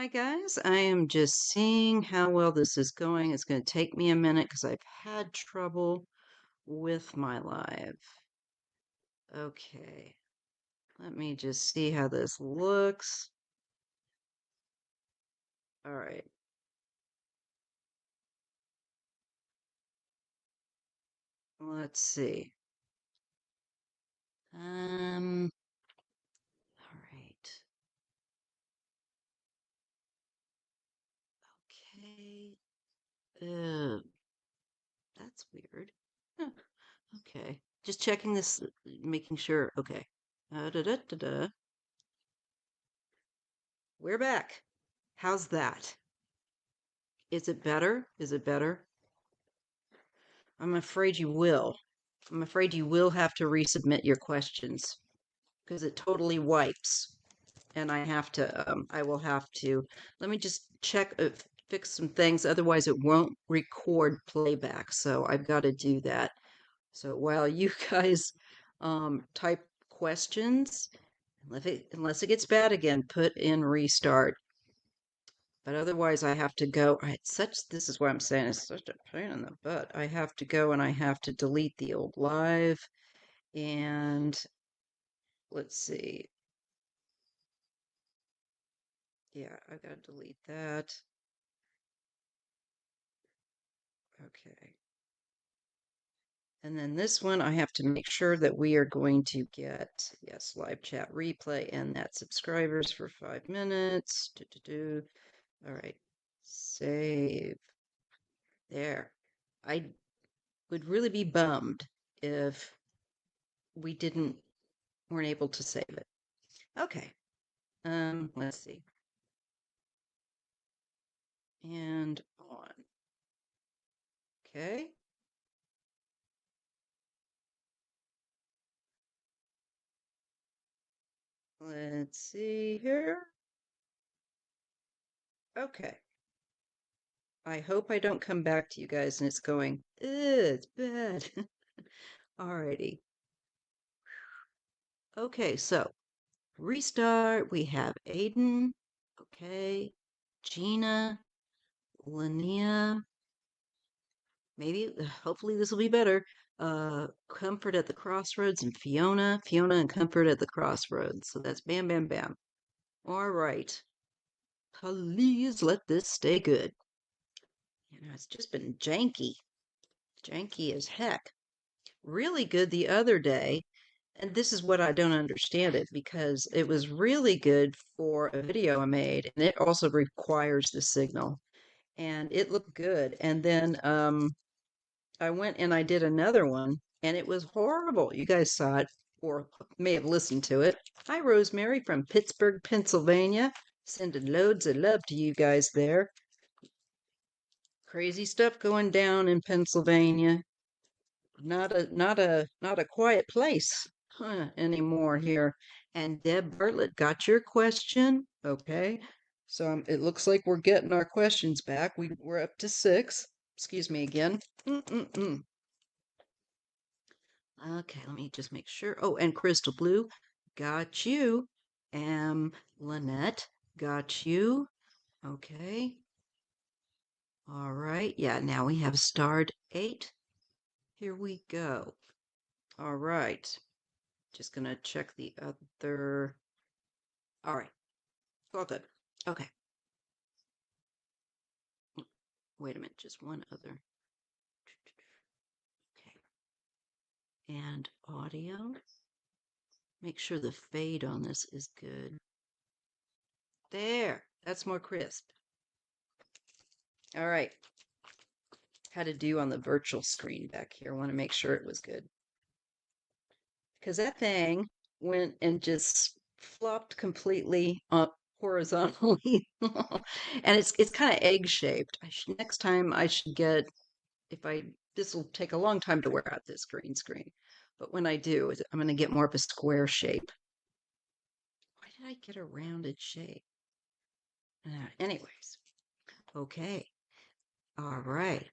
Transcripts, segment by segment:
Hi guys, I am just seeing how well this is going. It's going to take me a minute because I've had trouble with my live. Okay, let me just see how this looks. All right. Let's see. All right. Okay. That's weird. Huh, okay. Just checking this, making sure. Okay. Da, da, da, da. We're back. How's that? Is it better? Is it better? I'm afraid you will. I'm afraid you will have to resubmit your questions because it totally wipes. And I will have to, let me just check, fix some things. Otherwise, it won't record playback. So I've got to do that. So while you guys type questions, unless it gets bad again, put in restart. But otherwise, I have to go. This is what I'm saying. It's such a pain in the butt. I have to go and I have to delete the old live. And let's see. Yeah, I gotta delete that. Okay. And then this one, I have to make sure that we are going to get, yes, live chat replay and that subscribers for 5 minutes. All right. Save. There. I would really be bummed if we weren't able to save it. Okay. Let's see. And on. Okay. Let's see here. Okay. I hope I don't come back to you guys and it's going, it's bad. Alrighty. Okay, so restart. We have Aiden. Okay. Gina. Linnea. Maybe, hopefully this will be better. Comfort at the Crossroads and Fiona. Fiona and Comfort at the Crossroads. So that's bam, bam, bam. All right. Please let this stay good. It's just been janky. Janky as heck. Really good the other day. And this is what I don't understand it because it was really good for a video I made and it also requires the signal and it looked good. And then I went and I did another one and it was horrible. You guys saw it or may have listened to it. Hi, Rosemary from Pittsburgh, Pennsylvania. Sending loads of love to you guys there. Crazy stuff going down in Pennsylvania. Not a quiet place anymore here. And Deb Bartlett got your question. Okay. So it looks like we're getting our questions back. We're up to 6. Excuse me again. Mm-mm-mm. Okay, let me just make sure. Oh, and Crystal Blue, got you. Lynette, got you. Okay. All right. Yeah, now we have starred 8. Here we go. All right. Just gonna check the other. All right. All good. Okay. Wait a minute. Just one other. Okay. And audio. Make sure the fade on this is good. There. That's more crisp. All right. How to do on the virtual screen back here. I want to make sure it was good. Because that thing went and just flopped completely up horizontally. And it's kind of egg shaped. Next time I should get, this will take a long time to wear out this green screen. But when I do, I'm going to get more of a square shape. Why did I get a rounded shape? Anyways, okay. All right.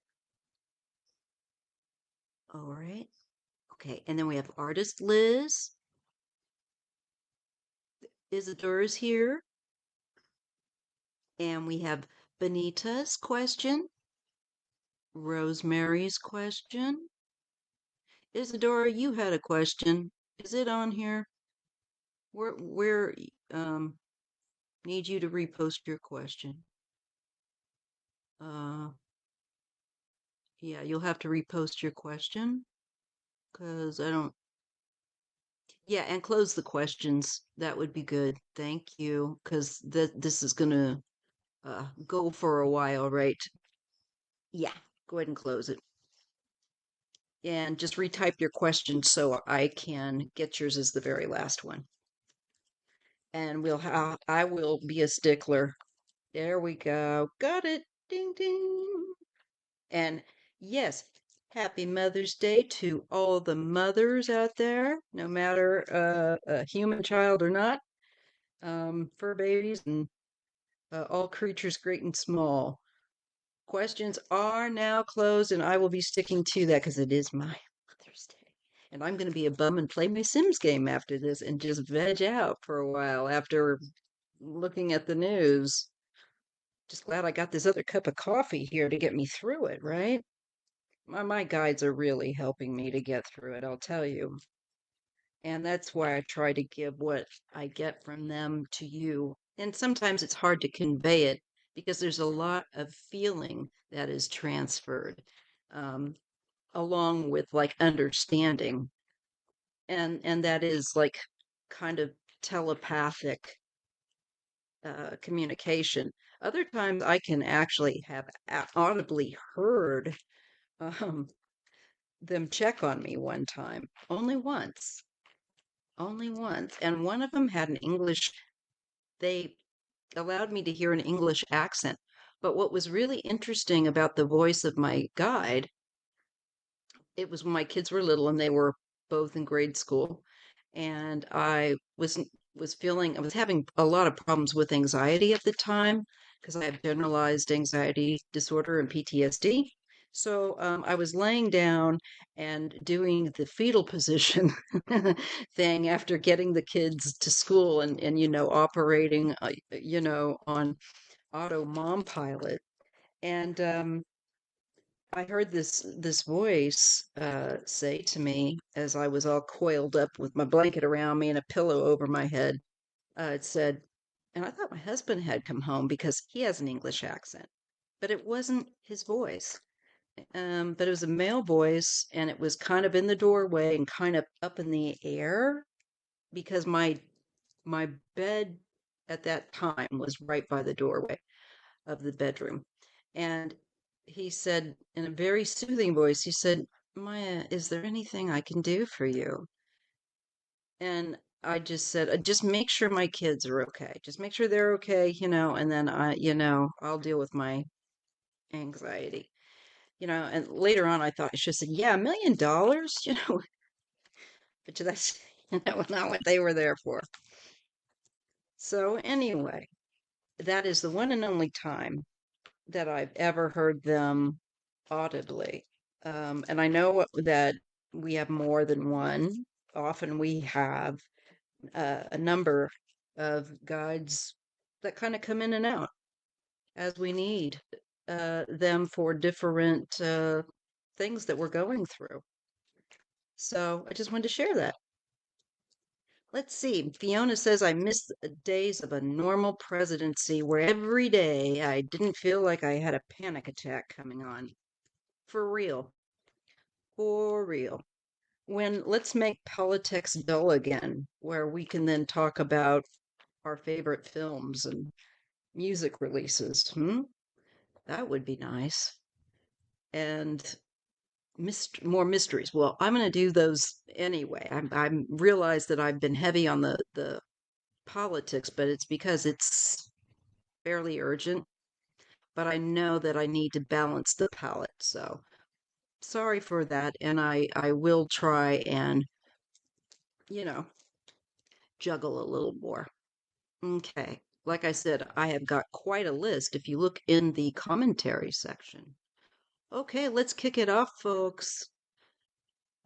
All right. Okay. And then we have artist Liz. Isidore's here. And we have Benita's question, Rosemary's question. Isadora, you had a question. Is it on here? Where need you to repost your question. Uh yeah, you'll have to repost your question because I don't. Yeah, and close the questions. That would be good. Thank you, because this is gonna go for a while, right? Yeah, go ahead and close it. And just retype your question so I can get yours as the very last one. And I will be a stickler. There we go. Got it. Ding ding. And yes, happy Mother's Day to all the mothers out there, no matter a human child or not, fur babies and all creatures great and small. Questions are now closed, and I will be sticking to that because it is my Mother's Day. And I'm going to be a bum and play my Sims game after this and just veg out for a while after looking at the news. Just glad I got this other cup of coffee here to get me through it, right? My guides are really helping me to get through it, I'll tell you. And that's why I try to give what I get from them to you. And sometimes it's hard to convey it because there's a lot of feeling that is transferred, um, along with like understanding. And that is like kind of telepathic communication. Other times I can actually have audibly heard um, them check on me one time, only once. And one of them had an English, they allowed me to hear an English accent. But what was really interesting about the voice of my guide, it was when my kids were little and they were both in grade school. And I was having a lot of problems with anxiety at the time because I have generalized anxiety disorder and PTSD. So I was laying down and doing the fetal position thing after getting the kids to school and operating on auto mom pilot. And I heard this voice say to me as I was all coiled up with my blanket around me and a pillow over my head. It said, and I thought my husband had come home because he has an English accent, but it wasn't his voice. But it was a male voice, and it was kind of in the doorway and kind of up in the air because my bed at that time was right by the doorway of the bedroom. And he said in a very soothing voice, he said, Maya, is there anything I can do for you? And I just said, just make sure my kids are okay. Just make sure they're okay, and then I'll deal with my anxiety. And later on I thought I should have said, yeah, $1 million, but that's not what they were there for. So anyway, that is the one and only time that I've ever heard them audibly. And I know that we have more than one. Often we have a number of guides that kind of come in and out as we need them for different things that we're going through. So I just wanted to share that. Let's see. Fiona says, I miss the days of a normal presidency where every day I didn't feel like I had a panic attack coming on. For real. For real. Let's make politics dull again, where we can then talk about our favorite films and music releases. That would be nice. And more mysteries. Well, I'm going to do those anyway. I realize that I've been heavy on the politics, but it's because it's fairly urgent. But I know that I need to balance the palette. So sorry for that. And I will try and, you know, juggle a little more. Okay. Like I said, I have got quite a list if you look in the commentary section. Okay, let's kick it off, folks.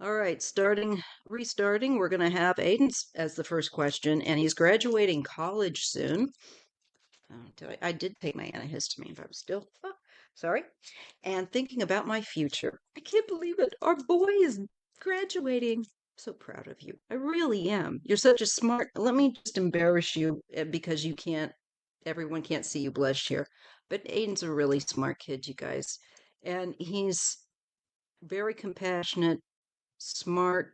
All right, restarting, we're going to have Aiden as the first question, and he's graduating college soon. I did take my antihistamine, but I'm still sorry. And thinking about my future. I can't believe it. Our boy is graduating. So proud of you. I really am. You're such a smart. Let me just embarrass you because you can't. Everyone can't see you blush here. But Aiden's a really smart kid, you guys, and he's very compassionate, smart.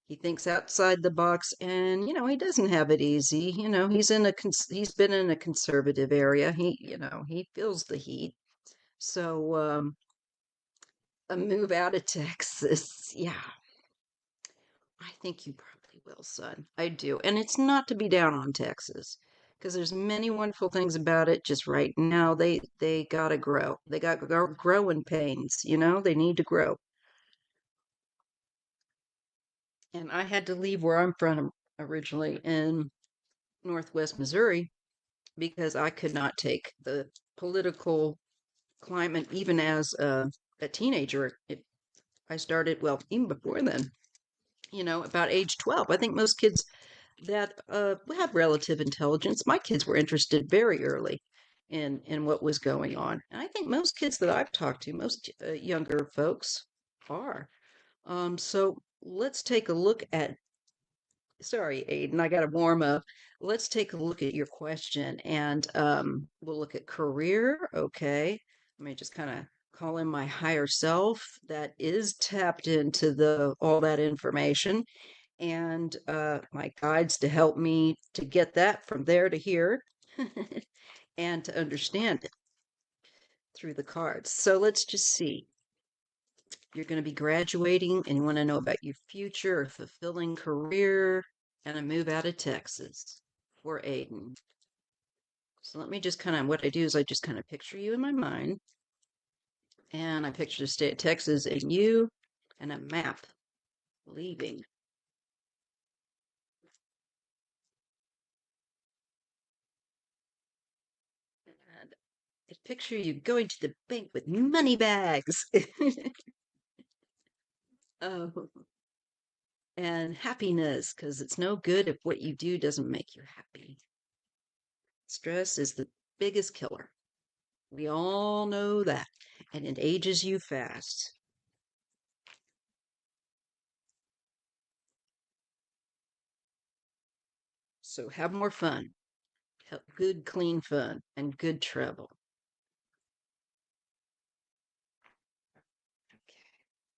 He thinks outside the box, and he doesn't have it easy. He's been in a conservative area. He feels the heat. So a move out of Texas, yeah, I think you probably will, son. I do, and it's not to be down on Texas, because there's many wonderful things about it. Just right now, they gotta grow. They got growing pains. They need to grow. And I had to leave where I'm from originally in Northwest Missouri because I could not take the political climate even as a teenager. I started, well, even before then, about age 12. I think most kids that have relative intelligence, my kids were interested very early in what was going on. And I think most kids that I've talked to, most younger folks are. So let's take a look at Sorry, Aiden, I got to warm up. Let's take a look at your question and we'll look at career. Okay. Let me just kind of call in my higher self that is tapped into the all that information and my guides to help me to get that from there to here and to understand it through the cards. So let's just see. You're going to be graduating and you want to know about your future, a fulfilling career, and a move out of Texas for Aiden. So let me just what I do is I just kind of picture you in my mind. And I picture the state of Texas and you and a map leaving. And I picture you going to the bank with money bags. Oh, and happiness, because it's no good if what you do doesn't make you happy. Stress is the biggest killer. We all know that, and it ages you fast. So have more fun. Have good, clean fun and good travel. Okay.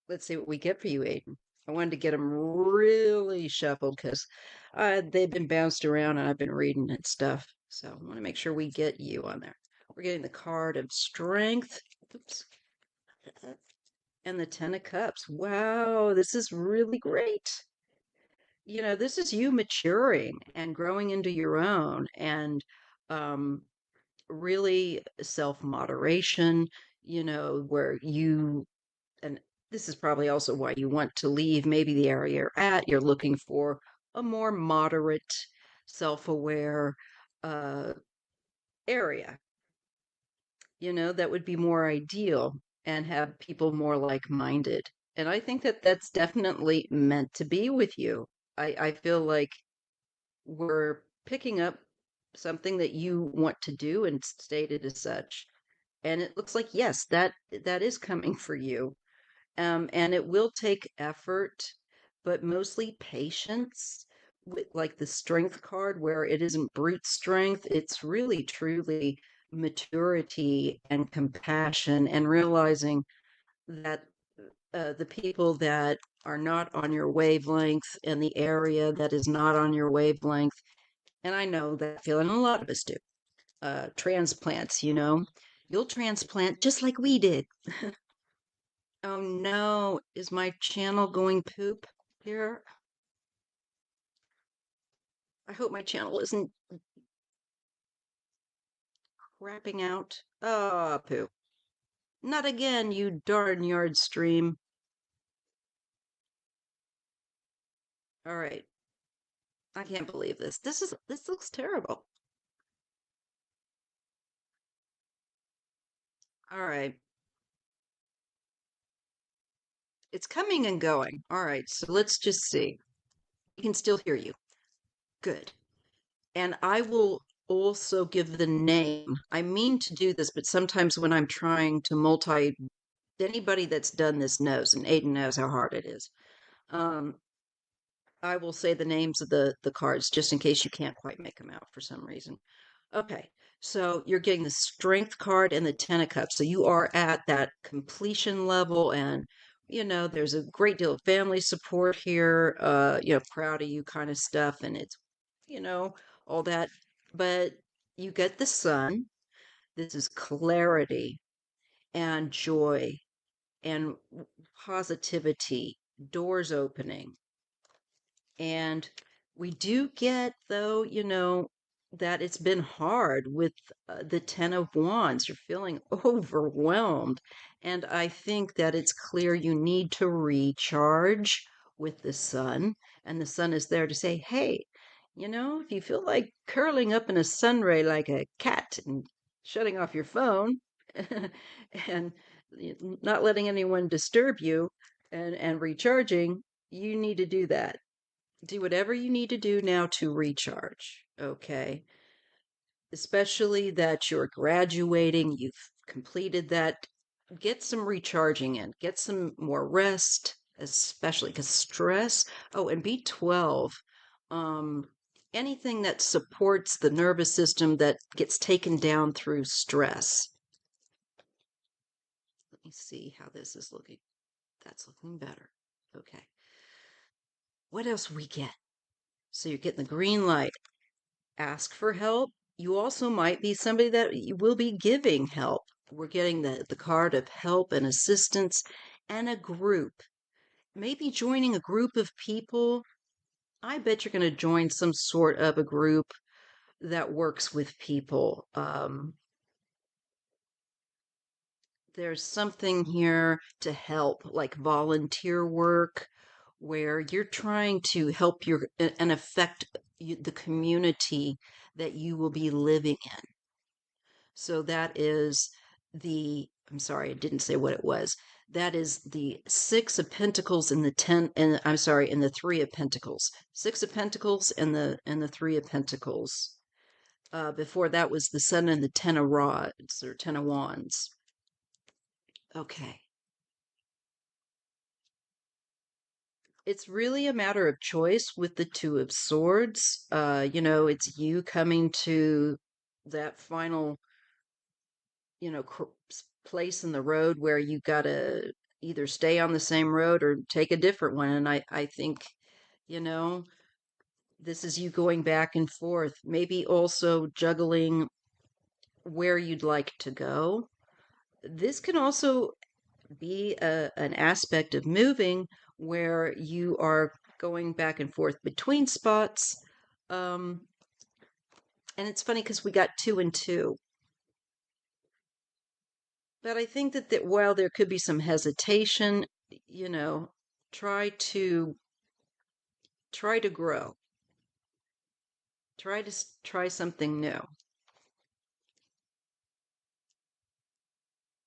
Let's see what we get for you, Aiden. I wanted to get them really shuffled because they've been bounced around and I've been reading and stuff. So I want to make sure we get you on there. We're getting the card of strength. Oops. And the Ten of Cups. Wow, this is really great. This is you maturing and growing into your own and um, really self moderation, where and this is probably also why you want to leave maybe the area you're at. You're looking for a more moderate, self aware area, that would be more ideal and have people more like minded. And I think that that's definitely meant to be with you. I feel like we're picking up something that you want to do and stated as such. And it looks like, yes, that is coming for you. And it will take effort, but mostly patience. With like the strength card, where it isn't brute strength, it's really truly maturity and compassion and realizing that the people that are not on your wavelength and the area that is not on your wavelength, and I know that feeling, a lot of us do. Transplants, you'll transplant just like we did. Oh no, is my channel going poop here? I hope my channel isn't crapping out. Oh, poop. Not again, you darn yard stream. All right. I can't believe this. This looks terrible. All right. It's coming and going. All right. So let's just see. We can still hear you. Good. And I will also give the name. I mean to do this, but sometimes when I'm trying to anybody that's done this knows, and Aiden knows how hard it is. Um, I will say the names of the cards just in case you can't quite make them out for some reason. Okay, so you're getting the strength card and the ten of cups. So you are at that completion level, and there's a great deal of family support here. Proud of you kind of stuff, and it's you know all that. But you get the sun. This is clarity and joy and positivity, doors opening. And we do get, though, that it's been hard with the Ten of Wands. You're feeling overwhelmed. And I think that it's clear you need to recharge with the sun. And the sun is there to say, hey, if you feel like curling up in a sun ray like a cat and shutting off your phone and not letting anyone disturb you and recharging, you need to do that. Do whatever you need to do now to recharge, okay? Especially that you're graduating, you've completed that. Get some recharging in, get some more rest, especially because stress. Oh, and B12, anything that supports the nervous system that gets taken down through stress. Let me see how this is looking. That's looking better. Okay. What else we get? So you're getting the green light. Ask for help. You also might be somebody that you will be giving help. We're getting the card of help and assistance and a group. Maybe joining a group of people. I bet you're going to join some sort of a group that works with people. There's something here to help, like volunteer work, where you're trying to help and affect the community that you will be living in. So that is I'm sorry, I didn't say what it was. That is the Six of Pentacles and the ten, and I'm sorry, and the Three of Pentacles. Six of Pentacles and the Three of Pentacles. Before that was the Sun and the Ten of Rods or Ten of Wands. Okay. It's really a matter of choice with the Two of Swords. It's you coming to that final place in the road where you gotta either stay on the same road or take a different one. And I think, you know, this is you going back and forth, maybe also juggling where you'd like to go. This can also be an aspect of moving where you are going back and forth between spots. Um, and it's funny because we got two and two. But I think that while there could be some hesitation, you know, try to try to grow. Try something new.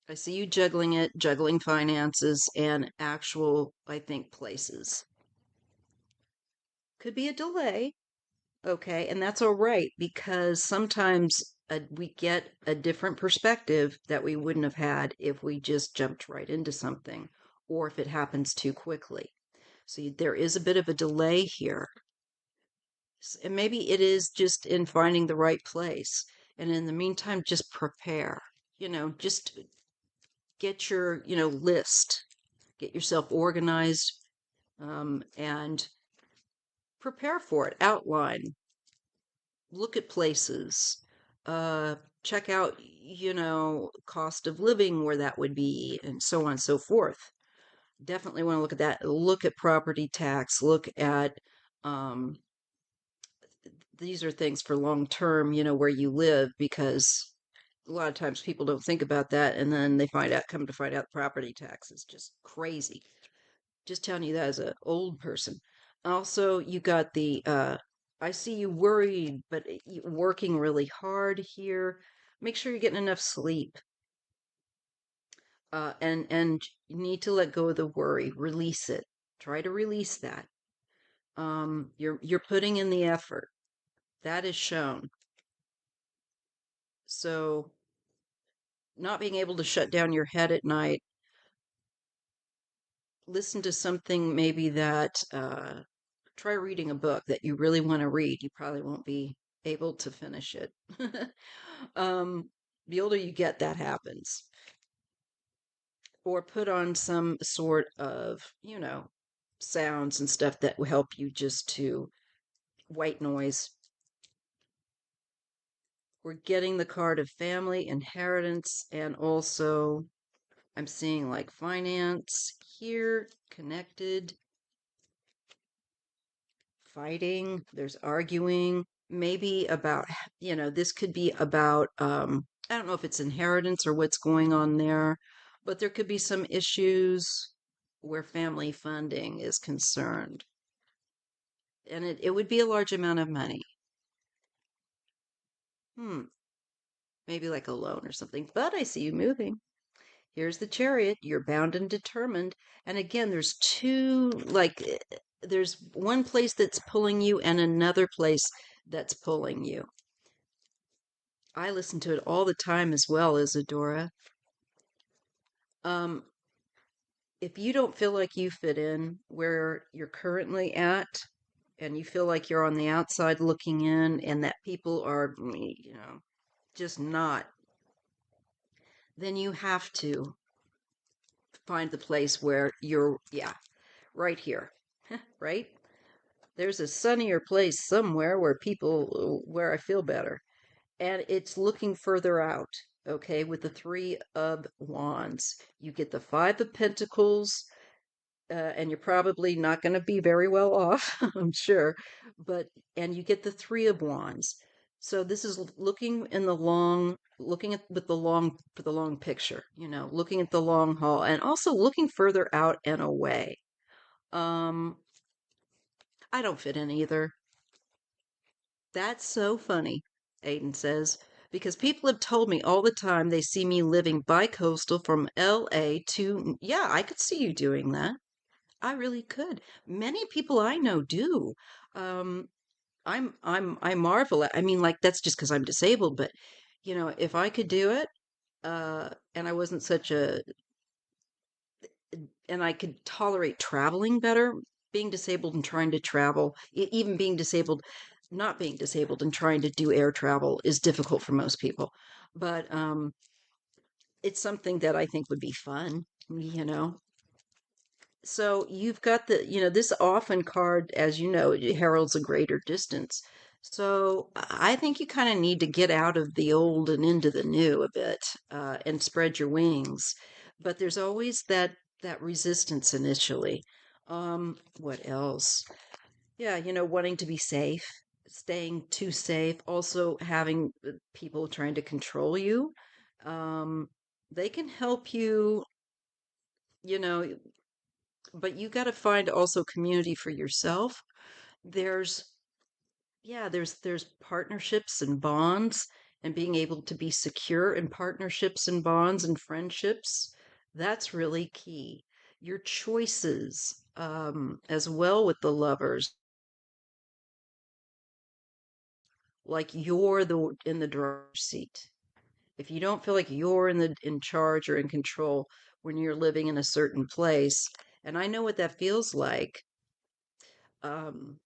I see you juggling finances and actual, I think, places. Could be a delay, okay, and that's all right because sometimes we get a different perspective that we wouldn't have had if we just jumped right into something or if it happens too quickly. So there is a bit of a delay here. And maybe it is just in finding the right place. And in the meantime, just prepare. Just get your, list, get yourself organized, and prepare for it. Outline, look at places, uh, check out, cost of living, where that would be, and so on and so forth. Definitely want to look at that. Look at property tax, look at, these are things for long term, where you live, because a lot of times people don't think about that, and then they come to find out property tax is just crazy. Just telling you that as an old person. Also, you got I see you worried, but you're working really hard here. Make sure you're getting enough sleep. And you need to let go of the worry, release it. Try to release that. You're putting in the effort. That is shown. So, not being able to shut down your head at night, listen to something maybe that, try reading a book that you really want to read. You probably won't be able to finish it. um, the older you get, that happens. Or put on some sort of, sounds and stuff that will help you just to white noise. We're getting the card of family, inheritance, and also I'm seeing like finance here, connected, fighting, there's arguing, maybe about, this could be about, I don't know if it's inheritance or what's going on there, but there could be some issues where family funding is concerned. And it would be a large amount of money. Hmm, maybe like a loan or something. But I see you moving. Here's the chariot. You're bound and determined. And again, there's two, like, there's one place that's pulling you and another place that's pulling you. I listen to it all the time as well, Isadora. Um, if you don't feel like you fit in where you're currently at, and you feel like you're on the outside looking in, and that people are, just not, then you have to find the place where you're, yeah, right here, right? There's a sunnier place somewhere where I feel better. And it's looking further out, okay, with the Three of Wands. You get the Five of Pentacles, and you're probably not going to be very well off, I'm sure, and you get the Three of Wands. So this is looking in the long, looking at with the long for the long picture, looking at the long haul, and also looking further out and away. Um, I don't fit in either. That's so funny, Aiden says, because people have told me all the time they see me living bi-coastal from LA to, yeah, I could see you doing that. I really could. Many people I know do. Um, I marvel at, I mean, like, that's just because I'm disabled, but, if I could do it, and I wasn't and I could tolerate traveling better, being disabled and trying to travel, even being disabled, not being disabled and trying to do air travel is difficult for most people. But it's something that I think would be fun, you know. So you've got this often card, as you know, it heralds a greater distance. So I think you kind of need to get out of the old and into the new a bit, and spread your wings. But there's always that resistance initially. What else? Yeah, wanting to be safe, staying too safe, also having people trying to control you. Um, they can help you, you know, but you got to find also community for yourself. There's yeah, there's partnerships and bonds, and being able to be secure in partnerships and bonds and friendships. That's really key. Your choices, as well with the lovers, like you're the in the driver's seat. If you don't feel like you're in charge or in control when you're living in a certain place, and I know what that feels like. Um,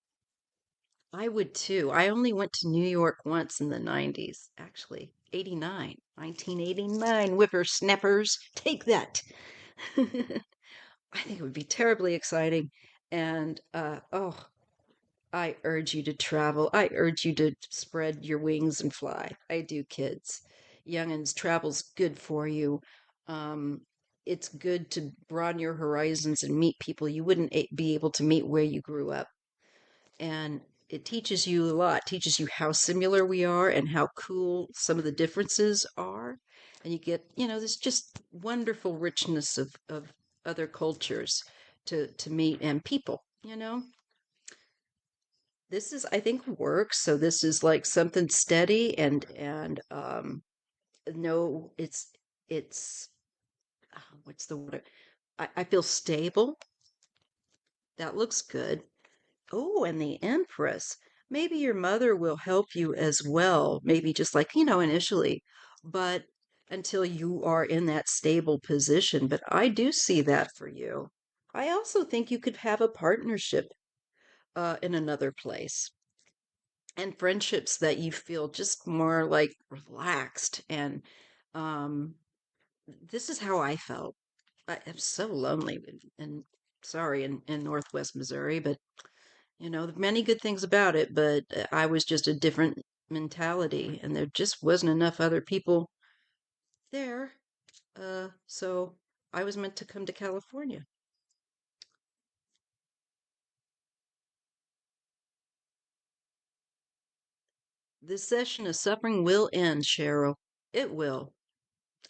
I would too. I only went to New York once in the 90s, actually. 89, 1989, whippersnappers. Take that. I think it would be terribly exciting. And oh, I urge you to travel. I urge you to spread your wings and fly. I do, kids. Youngins, travel's good for you. Um, it's good to broaden your horizons and meet people you wouldn't be able to meet where you grew up. And it teaches you a lot, teaches you how similar we are and how cool some of the differences are. And you get, this just wonderful richness of other cultures to meet and people, This is, I think, work. So this is like something steady and no, it's what's the word? I feel stable. That looks good. Oh, and the Empress. Maybe your mother will help you as well, maybe just like, initially, but until you are in that stable position. But I do see that for you. I also think you could have a partnership in another place and friendships that you feel just more like relaxed. And um, this is how I felt. I am so lonely and sorry in Northwest Missouri, but many good things about it, but I was just a different mentality, and there just wasn't enough other people there. So I was meant to come to California. This session of suffering will end, Cheryl. It will.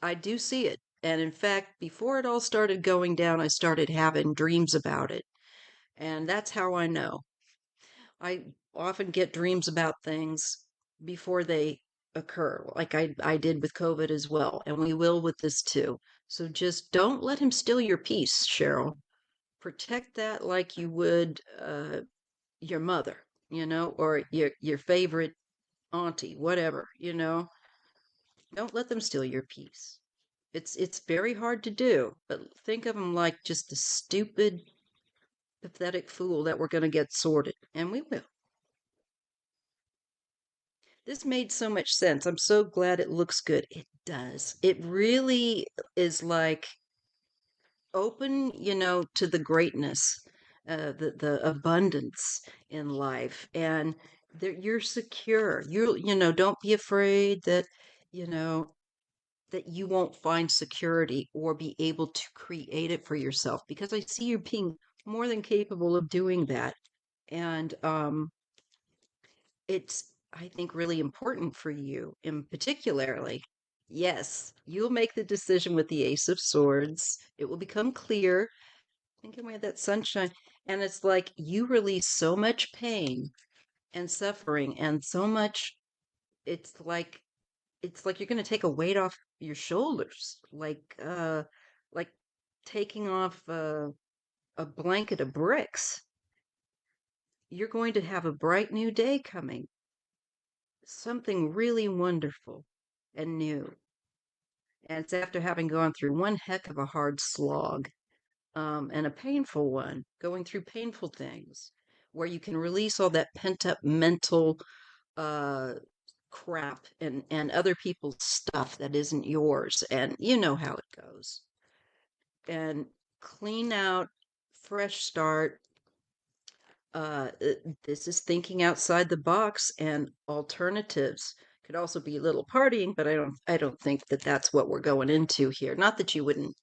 I do see it. And in fact, before it all started going down, I started having dreams about it. And that's how I know. I often get dreams about things before they occur, like I did with COVID as well, and we will with this too. So just don't let him steal your peace, Cheryl. Protect that like you would your mother, or your favorite auntie, whatever, Don't let them steal your peace. It's very hard to do, but think of them like just the stupid, pathetic fool that we're going to get sorted, and we will. This made so much sense. I'm so glad it looks good. It does. It really is like open, to the greatness, the abundance in life, and that you're secure. Don't be afraid that, you know, that you won't find security or be able to create it for yourself, because I see you being more than capable of doing that. And it's, I think, really important for you in particularly. Yes, you'll make the decision with the Ace of Swords. It will become clear. Think of that sunshine. And it's like you release so much pain and suffering and so much, it's like you're going to take a weight off your shoulders, like taking off a blanket of bricks. You're going to have a bright new day coming, something really wonderful and new. And it's after having gone through one heck of a hard slog, and a painful one, going through painful things, where you can release all that pent up mental uh, crap and other people's stuff that isn't yours. And you know how it goes. And clean out, fresh start. This is thinking outside the box and alternatives. Could also be a little partying, but I don't think that that's what we're going into here. Not that you wouldn't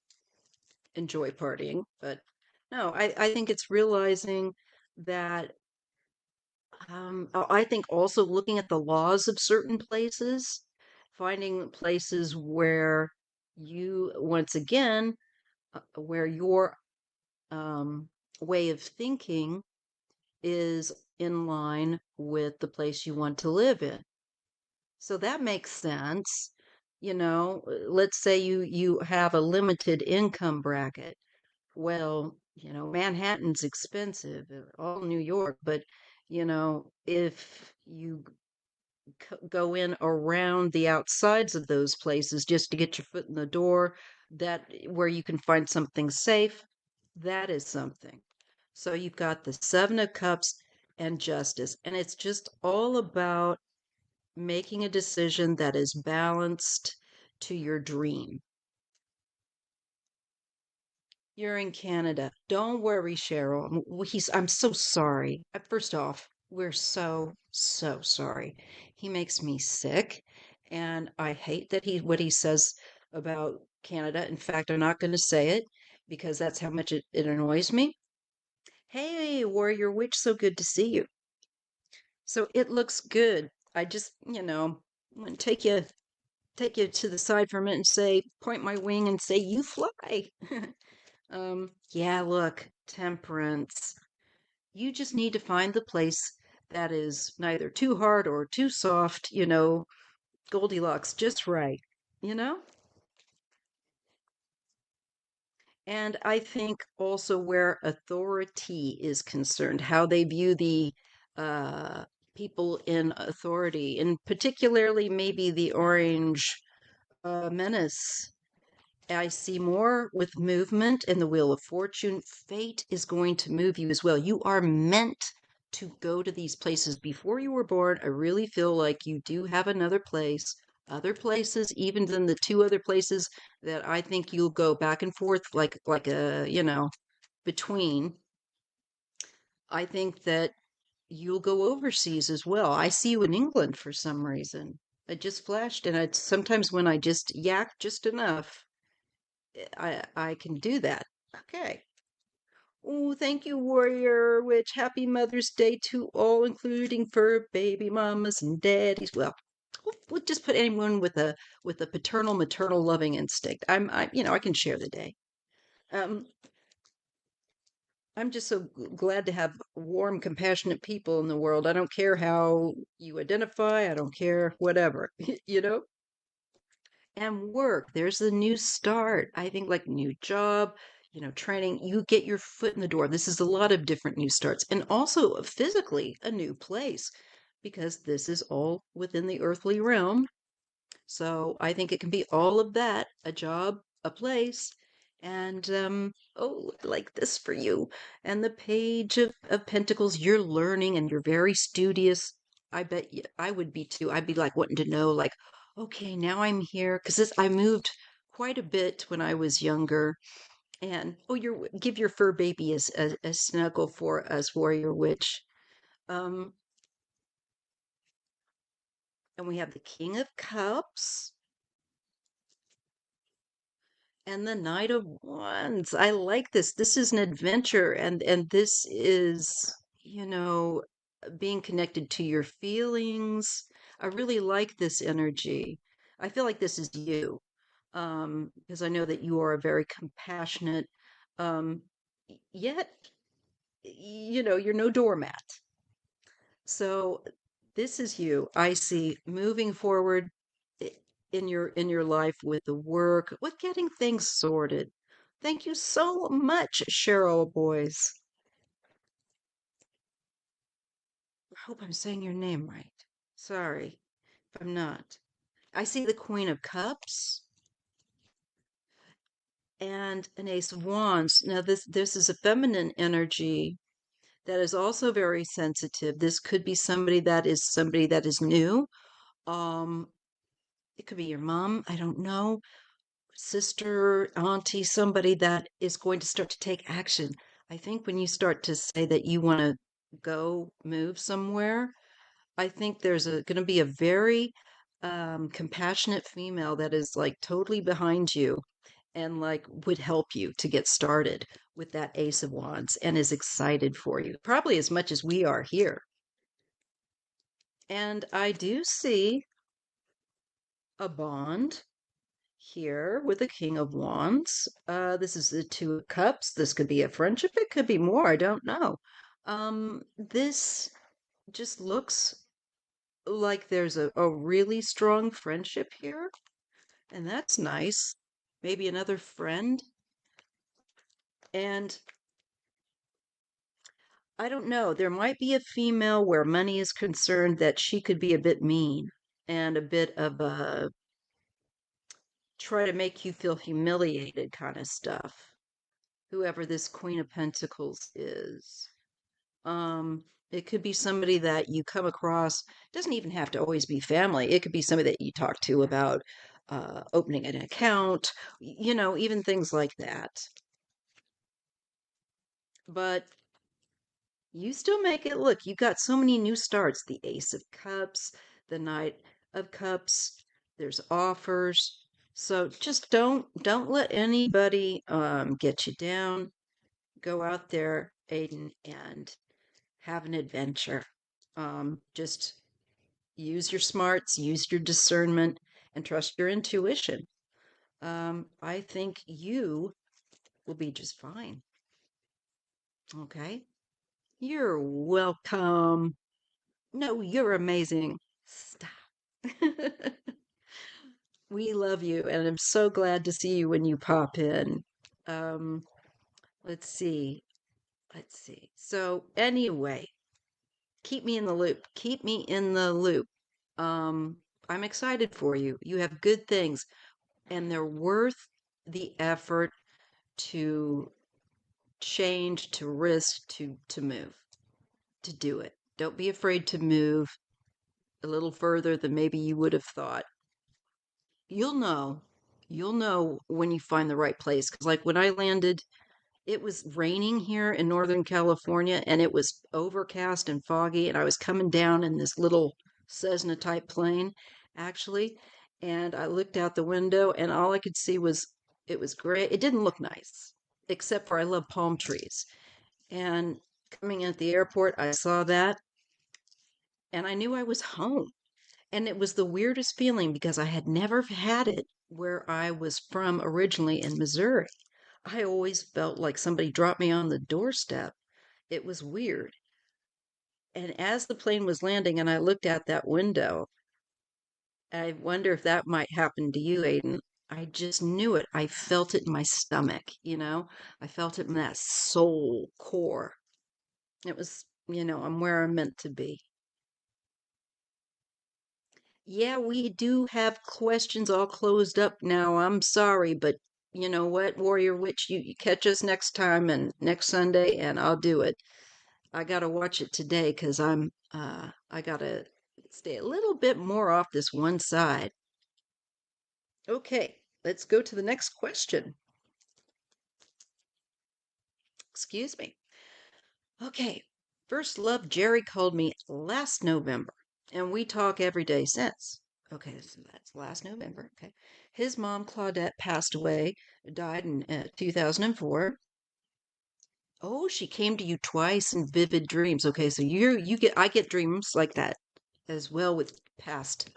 enjoy partying, but no, I think it's realizing that I think also looking at the laws of certain places, finding places where you, once again, where your um, way of thinking is in line with the place you want to live in. So that makes sense. Let's say you have a limited income bracket. Well, Manhattan's expensive, all New York, but if you go in around the outsides of those places just to get your foot in the door, that where you can find something safe, that is something. So you've got the Seven of Cups and Justice, and it's just all about making a decision that is balanced to your dream. You're in Canada. Don't worry, Cheryl. I'm so sorry. First off, we're so, so sorry. He makes me sick, and I hate that what he says about Canada. In fact, I'm not going to say it because that's how much it annoys me. Hey, Warrior Witch, so good to see you. So it looks good. I just, I'm gonna take you to the side for a minute and say, point my wing and say, you fly. Yeah, look, temperance. You just need to find the place that is neither too hard or too soft, Goldilocks, just right, you know? And I think also where authority is concerned, how they view the uh people in authority, and particularly maybe the orange menace. I see more with movement in the Wheel of Fortune. Fate is going to move you as well. You are meant to go to these places before you were born. I really feel like you do have another place, other places, even than the two other places that I think you'll go back and forth like a, between. I think that you'll go overseas as well. I see you in England for some reason. It just flashed, and it's sometimes when I just yak just enough, I can do that. Okay. Oh, thank you, Warrior Witch. Happy Mother's Day to all, including fur baby mamas and daddies. Well, we'll just put anyone with a paternal, maternal, loving instinct. I can share the day. Um, I'm just so glad to have warm, compassionate people in the world. I don't care how you identify. I don't care whatever, you know? And work, there's the new start. I think like new job, training, you get your foot in the door. This is a lot of different new starts and also physically a new place because this is all within the earthly realm. So I think it can be all of that, a job, a place, and oh, like this for you. And the page of Pentacles, you're learning and you're very studious. I bet I would be too. I'd be like wanting to know, like, okay, now I'm here because this I moved quite a bit when I was younger. And oh, give your fur baby a snuggle for us, Warrior Witch. Um, and we have the King of Cups. And the Knight of Wands. I like this. This is an adventure, and this is, being connected to your feelings. I really like this energy. I feel like this is you, because I know that you are a very compassionate, yet, you're no doormat. So this is you. I see moving forward in your life with the work, with getting things sorted. Thank you so much, Cheryl Boys. I hope I'm saying your name right. Sorry if I'm not. I see the Queen of Cups and an Ace of Wands. Now this is a feminine energy that is also very sensitive. This could be somebody that is new. Um, it could be your mom. I don't know. Sister, auntie, somebody that is going to start to take action. I think when you start to say that you want to go move somewhere, I think there's going to be a very compassionate female that is like totally behind you and like would help you to get started with that Ace of Wands and is excited for you, probably as much as we are here. And I do see a bond here with the King of Wands. This is the Two of Cups. This could be a friendship. It could be more. I don't know. This just looks like there's a really strong friendship here, and that's nice. Maybe another friend. And I don't know. There might be a female where money is concerned that she could be a bit mean and a bit of a try to make you feel humiliated kind of stuff. Whoever this Queen of Pentacles is. It could be somebody that you come across. Doesn't even have to always be family. It could be somebody that you talk to about opening an account, even things like that. But you still make it look. You got so many new starts. The Ace of Cups, the Knight of Cups. There's offers. So just don't let anybody get you down. Go out there, Aiden, and have an adventure. Just use your smarts, use your discernment, and trust your intuition. I think you will be just fine. Okay? You're welcome. No, you're amazing. Stop. We love you, and I'm so glad to see you when you pop in. Um, let's see. Let's see. So, anyway, Keep me in the loop. Keep me in the loop. Um, I'm excited for you. You have good things, and they're worth the effort to change, to risk, to move, to do it. Don't be afraid to move a little further than maybe you would have thought. You'll know. You'll know when you find the right place. Because, like, when I landed, it was raining here in Northern California and it was overcast and foggy. And I was coming down in this little Cessna type plane, actually. And I looked out the window and all I could see was it was gray. It didn't look nice, except for I love palm trees. And coming in at the airport, I saw that and I knew I was home. And it was the weirdest feeling because I had never had it where I was from originally in Missouri. I always felt like somebody dropped me on the doorstep. It was weird. And as the plane was landing and I looked out that window, I wonder if that might happen to you, Aiden. I just knew it. I felt it in my stomach, you know? I felt it in that soul core. It was, I'm where I'm meant to be. Yeah, we do have questions all closed up now. I'm sorry, but you know what, Warrior Witch, you catch us next time and next Sunday, and I'll do it. I gotta watch it today because I gotta stay a little bit more off this one side. Okay, let's go to the next question. Excuse me. Okay, first love Jerry called me last November, and we talk every day since. Okay, so that's last November. Okay. His mom, Claudette, passed away, died in 2004. Oh, she came to you twice in vivid dreams. Okay, so you get I get dreams like that as well with past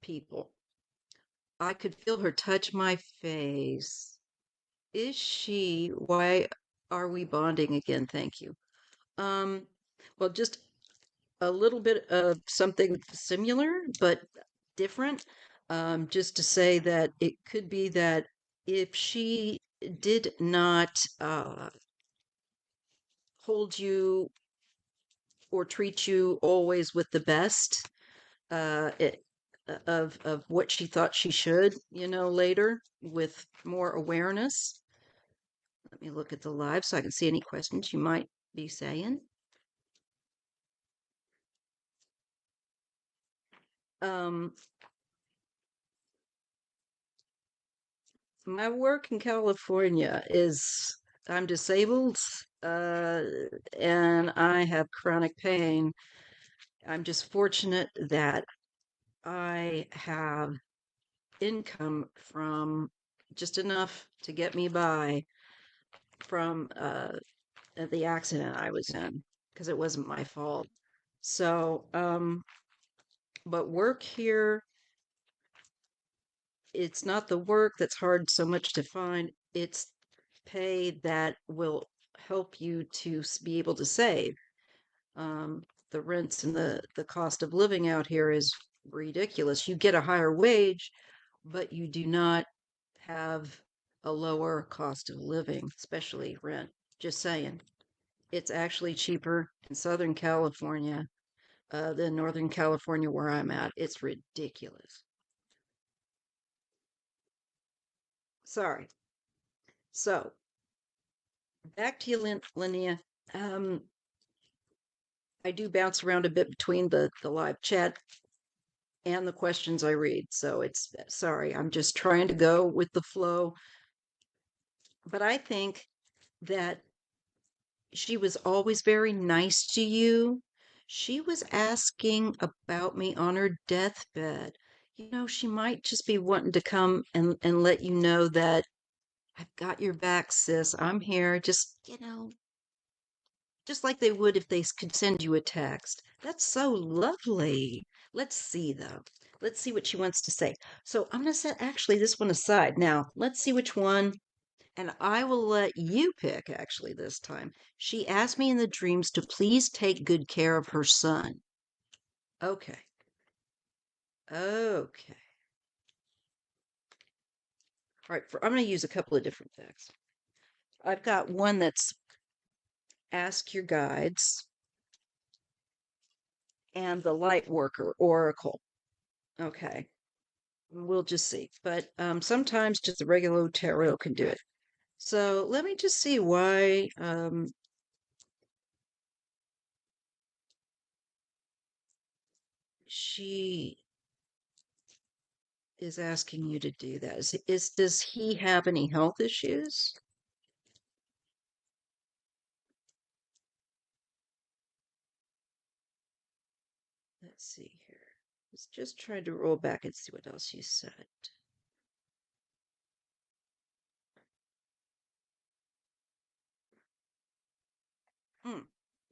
people. I could feel her touch my face. Is she? Why are we bonding again? Thank you. Um, well, just a little bit of something similar but different. Just to say that it could be that if she did not hold you or treat you always with the best it, of what she thought she should, later with more awareness. Let me look at the live so I can see any questions you might be saying. Um, my work in California is I'm disabled uh, and I have chronic pain. I'm just fortunate that I have income from just enough to get me by from the accident I was in because it wasn't my fault. So, but work here, it's not the work that's hard so much to find, it's pay that will help you to be able to save. The rents and the cost of living out here is ridiculous. You get a higher wage, but you do not have a lower cost of living, especially rent. Just saying. It's actually cheaper in Southern California than Northern California where I'm at. It's ridiculous. Sorry. So back to you, Linnea. Um, I do bounce around a bit between the live chat and the questions I read. So it's sorry, I'm just trying to go with the flow. But I think that she was always very nice to you. She was asking about me on her deathbed. She might just be wanting to come and let you know that I've got your back, sis. I'm here. Just like they would if they could send you a text. That's so lovely. Let's see, though. Let's see what she wants to say. So I'm going to set actually this one aside. Now, let's see which one. And I will let you pick actually this time. She asked me in the dreams to please take good care of her son. Okay. Okay. All right. I'm going to use a couple of different decks. I've got one that's ask your guides. and the light worker oracle. Okay, we'll just see. But sometimes just the regular tarot can do it. So let me just see why she is asking you to do that. Does he have any health issues? Let's see here. Let's just try to roll back and see what else you said. Hmm.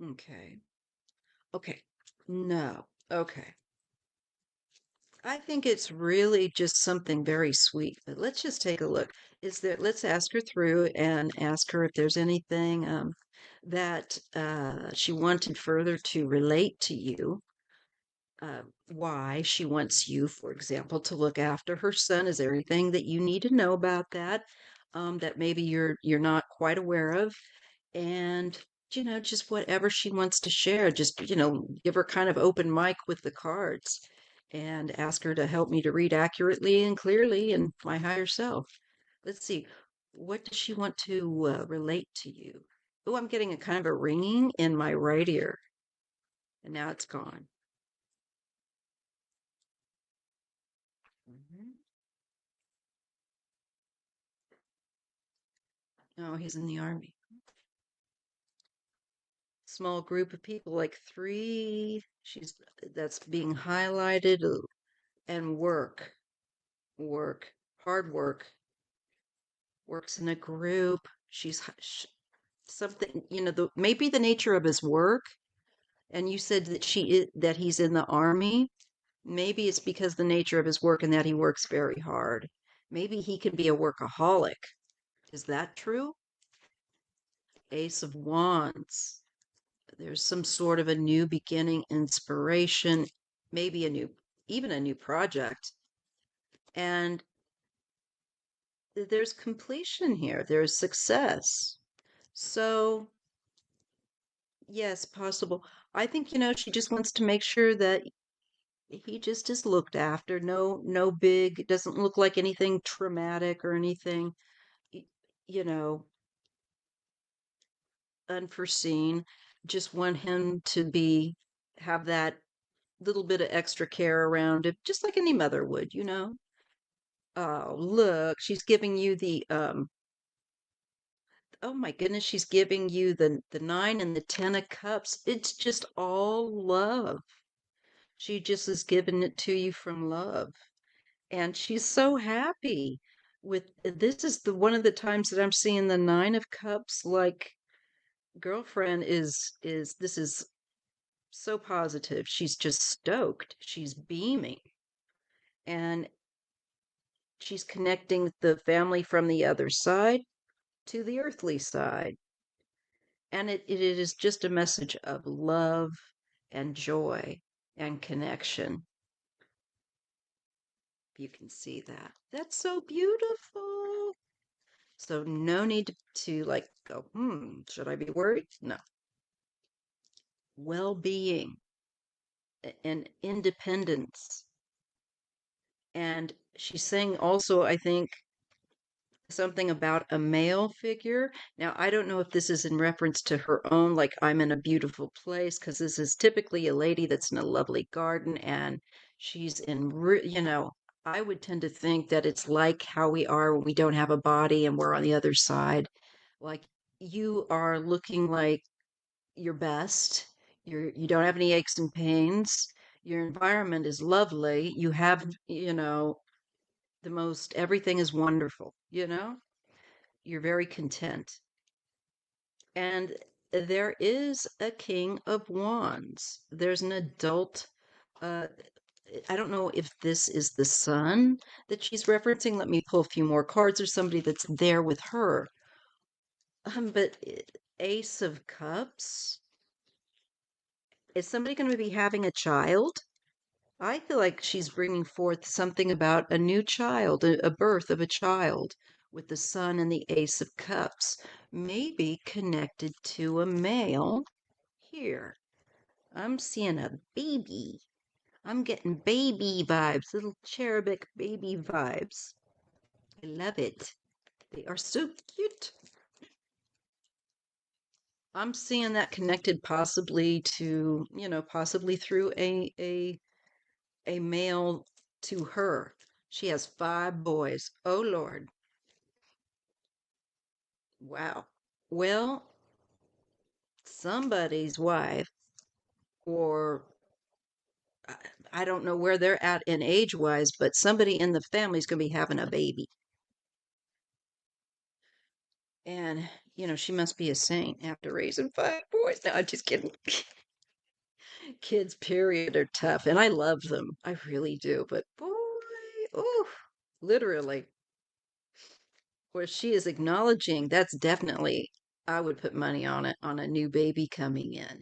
Okay. Okay. No. Okay. I think it's really just something very sweet. But let's just take a look. Let's ask her through and ask her if there's anything that she wanted further to relate to you. Why she wants you, for example, to look after her son. Is there anything that you need to know about that that maybe you're not quite aware of? And just whatever she wants to share, just give her kind of open mic with the cards and ask her to help me to read accurately and clearly and my higher self. Let's see, what does she want to relate to you? Oh, I'm getting a kind of a ringing in my right ear, and now it's gone. Hmm. Oh, he's in the army. Small group of people, like three. That's being highlighted, and work, hard work, works in a group. Something, maybe the nature of his work. And you said that he's in the army. Maybe it's because the nature of his work and that he works very hard. Maybe he can be a workaholic. Is that true? Ace of Wands. There's some sort of a new beginning, inspiration, maybe even a new project. And there's completion here. There's success. So, yes, possible. I think, she just wants to make sure that he just is looked after. No big, it doesn't look like anything traumatic or anything, y- you know, unforeseen. Just want him to have that little bit of extra care around him, just like any mother would. Oh, look, she's giving you oh my goodness, she's giving you the nine and the 10 of cups. It's just all love. She just is giving it to you from love. And she's so happy with this is the one of the times that I'm seeing the 9 of cups. Like, girlfriend is this is so positive. She's just stoked. She's beaming. And she's connecting the family from the other side to the earthly side. And it is just a message of love and joy and connection. You can see that. That's so beautiful. So no need to like go, should I be worried? No. Well-being and independence. And she's saying also, I think, something about a male figure. Now, I don't know if this is in reference to her own, like I'm in a beautiful place, because this is typically a lady that's in a lovely garden and she's I would tend to think that it's like how we are when we don't have a body and we're on the other side. Like, you are looking like your best. You don't have any aches and pains. Your environment is lovely. You have, the most everything is wonderful. You're very content. And there is a King of Wands. There's an adult. Uh, I don't know if this is the son that she's referencing. Let me pull a few more cards or somebody that's there with her. But Ace of Cups. Is somebody going to be having a child? I feel like she's bringing forth something about a new child, a birth of a child with the sun and the Ace of Cups, maybe connected to a male here. I'm seeing a baby. I'm getting baby vibes, little cherubic baby vibes. I love it. They are so cute. I'm seeing that connected possibly to, possibly through a male to her. She has 5 boys. Oh Lord. Wow. Well, somebody's wife, or I I don't know where they're at in age wise, but somebody in the family is going to be having a baby. And, she must be a saint after raising 5 boys. No, I'm just kidding. Kids, period, are tough. And I love them. I really do. But boy, oh, literally, where she is acknowledging that's definitely, I would put money on it, on a new baby coming in.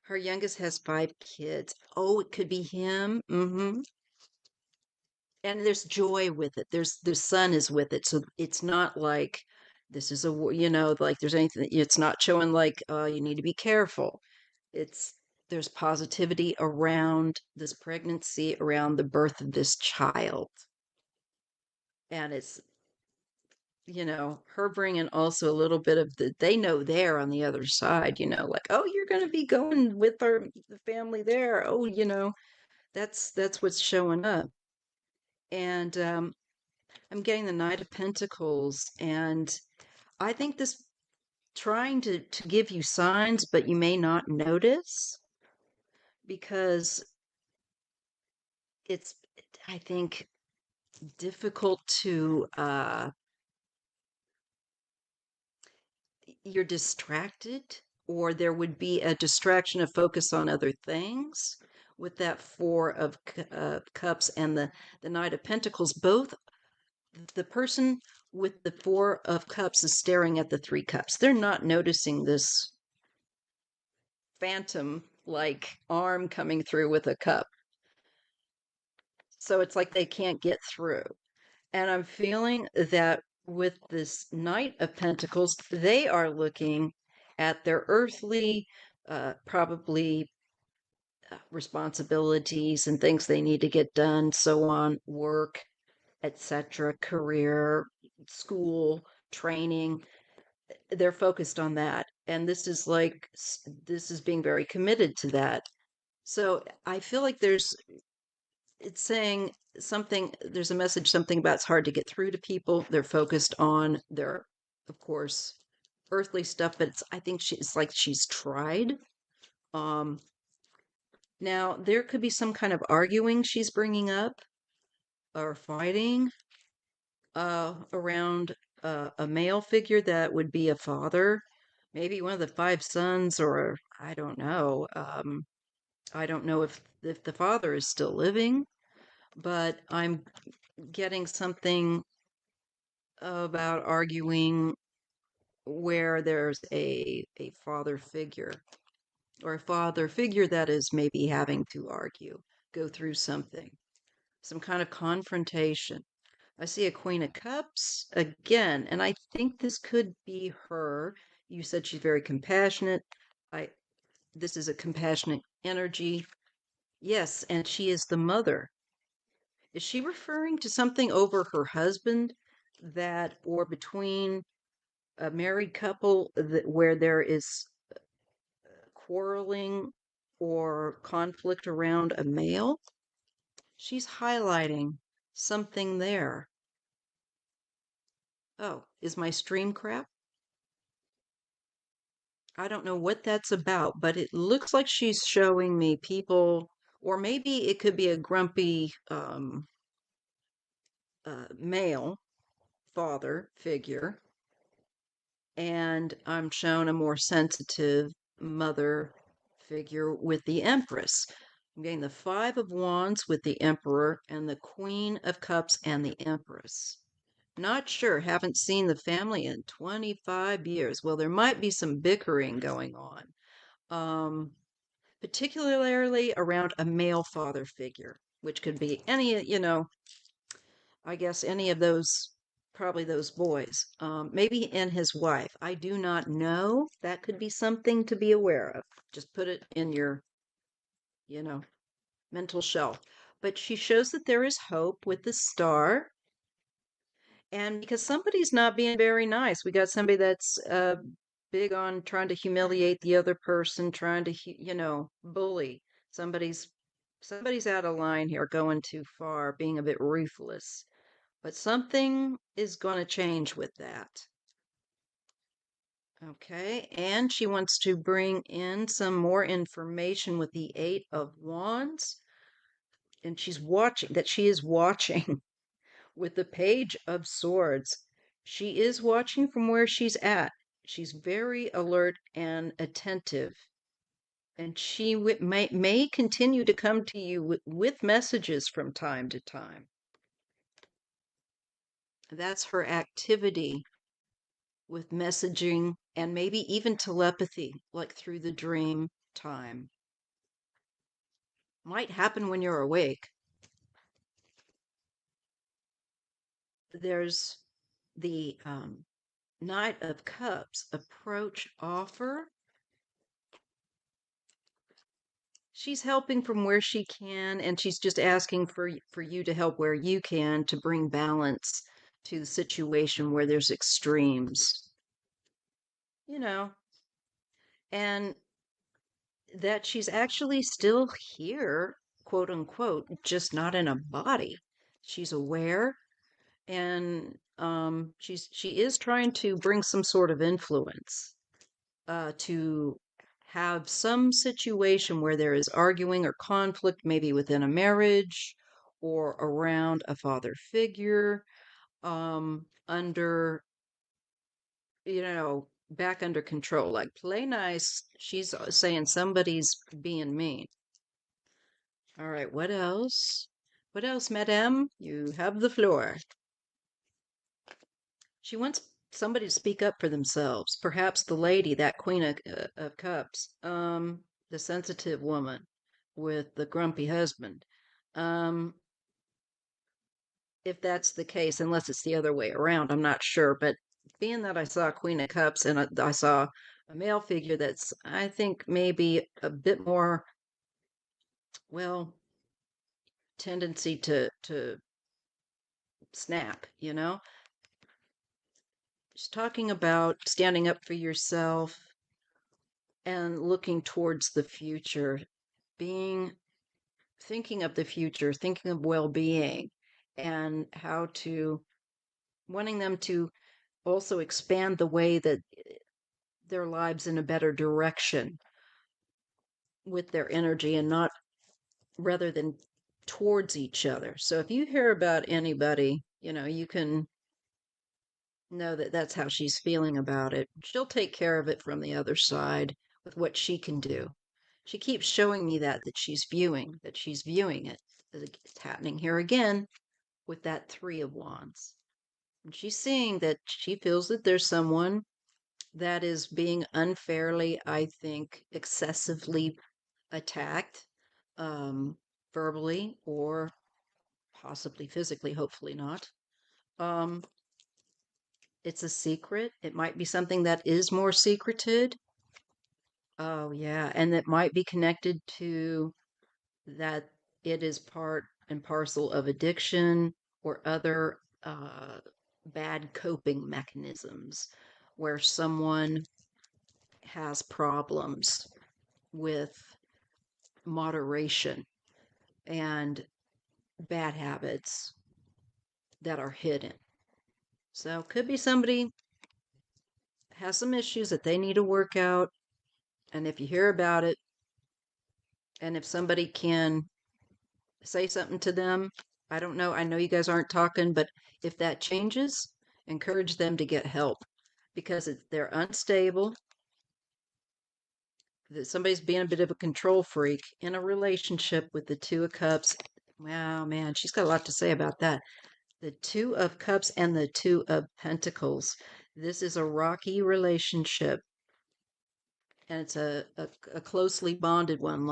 Her youngest has 5 kids. Oh, it could be him. And there's joy with it. There's the son is with it, so it's not like this is like there's anything. It's not showing like you need to be careful. It's There's positivity around this pregnancy, around the birth of this child, and it's her bringing also a little bit of they know they're on the other side. Like, oh, you're going to be going with the family there. Oh, that's what's showing up. And I'm getting the Knight of Pentacles, and I think this trying to give you signs, but you may not notice because it's, I think, difficult to, you're distracted, or there would be a distraction of focus on other things with that Four of Cups and the Knight of Pentacles. Both the person with the Four of Cups is staring at the Three Cups. They're not noticing this phantom like arm coming through with a cup. So it's like they can't get through. And I'm feeling that with this Knight of Pentacles, they are looking at their earthly, probably responsibilities and things they need to get done, so on, work, etc., career, school, training. They're focused on that. And this is like, this is being very committed to that. So I feel like it's saying something, there's a message, something about it's hard to get through to people. They're focused on their, of course, earthly stuff, but I think it's like she's tried. Um, Now, there could be some kind of arguing she's bringing up or fighting around a male figure that would be a father, maybe one of the 5 sons, or I don't know. I don't know if the father is still living, but I'm getting something about arguing where there's a father figure, or a father figure that is maybe having to argue, go through something, some kind of confrontation. I see a Queen of Cups again, and I think this could be her. You said she's very compassionate. I This is a compassionate energy. Yes, and she is the mother. Is she referring to something over her husband, that, or between a married couple, where there is quarreling or conflict around a male? She's highlighting something there. Oh, is my stream crap? I don't know what that's about, but it looks like she's showing me people, or maybe it could be a grumpy male father figure, and I'm shown a more sensitive mother figure with the Empress. I'm getting the Five of Wands with the Emperor, and the Queen of Cups and the Empress. Not sure, haven't seen the family in 25 years. Well, there might be some bickering going on, particularly around a male father figure, which could be any, I guess any of those probably those boys, maybe and his wife. I do not know. That could be something to be aware of. Just put it in your, you know, mental shelf. But she shows that there is hope with the star. And because somebody's not being very nice, we got somebody that's big on trying to humiliate the other person, trying to, bully. Somebody's somebody's out of line here, going too far, being a bit ruthless. But something is going to change with that. Okay, and she wants to bring in some more information with the Eight of Wands, and she is watching with the Page of Swords. She is watching from where she's at. She's very alert and attentive, and she may continue to come to you with messages from time to time. That's her activity with messaging and maybe even telepathy, like through the dream time. Might happen when you're awake. There's the Knight of Cups, approach, offer. She's helping from where she can, and she's just asking for you to help where you can to bring balance to the situation where there's extremes. You know, and that she's actually still here, quote unquote, just not in a body. She's aware, and she is trying to bring some sort of influence to have some situation where there is arguing or conflict, maybe within a marriage or around a father figure, under, back under control. Like, play nice. She's saying somebody's being mean. All right, what else? What else, madame? You have the floor. She wants somebody to speak up for themselves. Perhaps the lady, that Queen of Cups, the sensitive woman with the grumpy husband. Um, if that's the case, unless it's the other way around, I'm not sure. But being that I saw Queen of Cups and I saw a male figure that's, I think, maybe a bit more, well, tendency to snap, She's talking about standing up for yourself and looking towards the future, being thinking of the future, thinking of well-being, and how to wanting them to also expand the way that their lives in a better direction with their energy and not rather than towards each other. So if you hear about anybody, you can know that that's how she's feeling about it. She'll take care of it from the other side with what she can do. She keeps showing me that she's viewing it. It's happening here again with that Three of Wands. And she's seeing that she feels that there's someone that is being unfairly, I think, excessively attacked, verbally or possibly physically, hopefully not. It's a secret. It might be something that is more secreted. Oh, yeah. And that might be connected to that it is part and parcel of addiction or other bad coping mechanisms where someone has problems with moderation and bad habits that are hidden. So could be somebody has some issues that they need to work out. And if you hear about it, and if somebody can say something to them, I don't know. I know you guys aren't talking, but if that changes, encourage them to get help because they're unstable. That somebody's being a bit of a control freak in a relationship with the Two of Cups. Wow, man, she's got a lot to say about that. The Two of Cups and the Two of Pentacles. This is a rocky relationship, and it's a closely bonded one,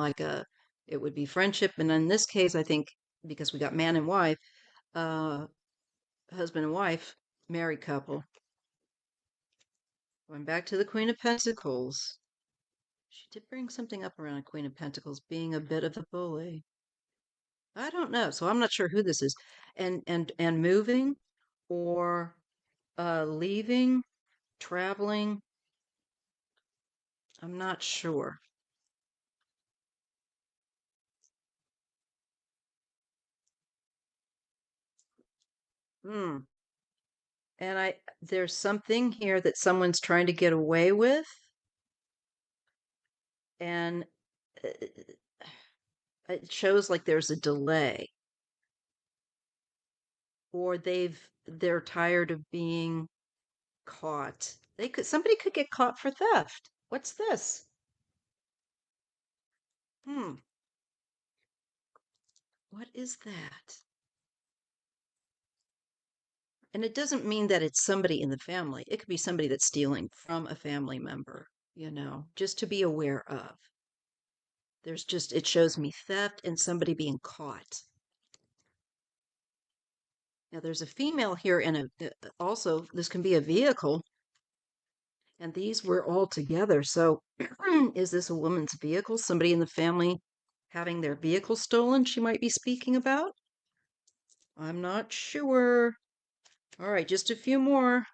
it would be friendship. And in this case, I think because we got man and wife, husband and wife, Married couple. Going back to the Queen of Pentacles. She did bring something up around a Queen of Pentacles being a bit of a bully. I don't know, so I'm not sure who this is. And moving or leaving, traveling. I'm not sure. Hmm. And there's something here that someone's trying to get away with, and uh, it shows like there's a delay, or they're tired of being caught. Somebody could get caught for theft. What's this? Hmm. What is that? And it doesn't mean that it's somebody in the family. It could be somebody that's stealing from a family member, just to be aware of. It shows me theft and somebody being caught. Now, there's a female here, and also, this can be a vehicle, and these were all together. So, is this a woman's vehicle? Somebody in the family having their vehicle stolen, she might be speaking about? I'm not sure. All right, just a few more.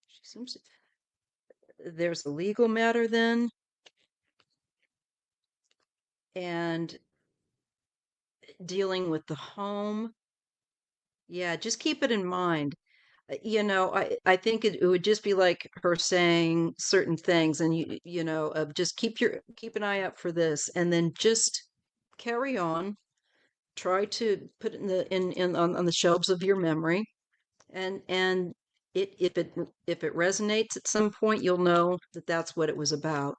She seems there's a legal matter then, and dealing with the home. Yeah, just keep it in mind. I think it would just be like her saying certain things, and just keep an eye out for this, and then just carry on. Try to put it on the shelves of your memory, and if it resonates at some point, you'll know that that's what it was about.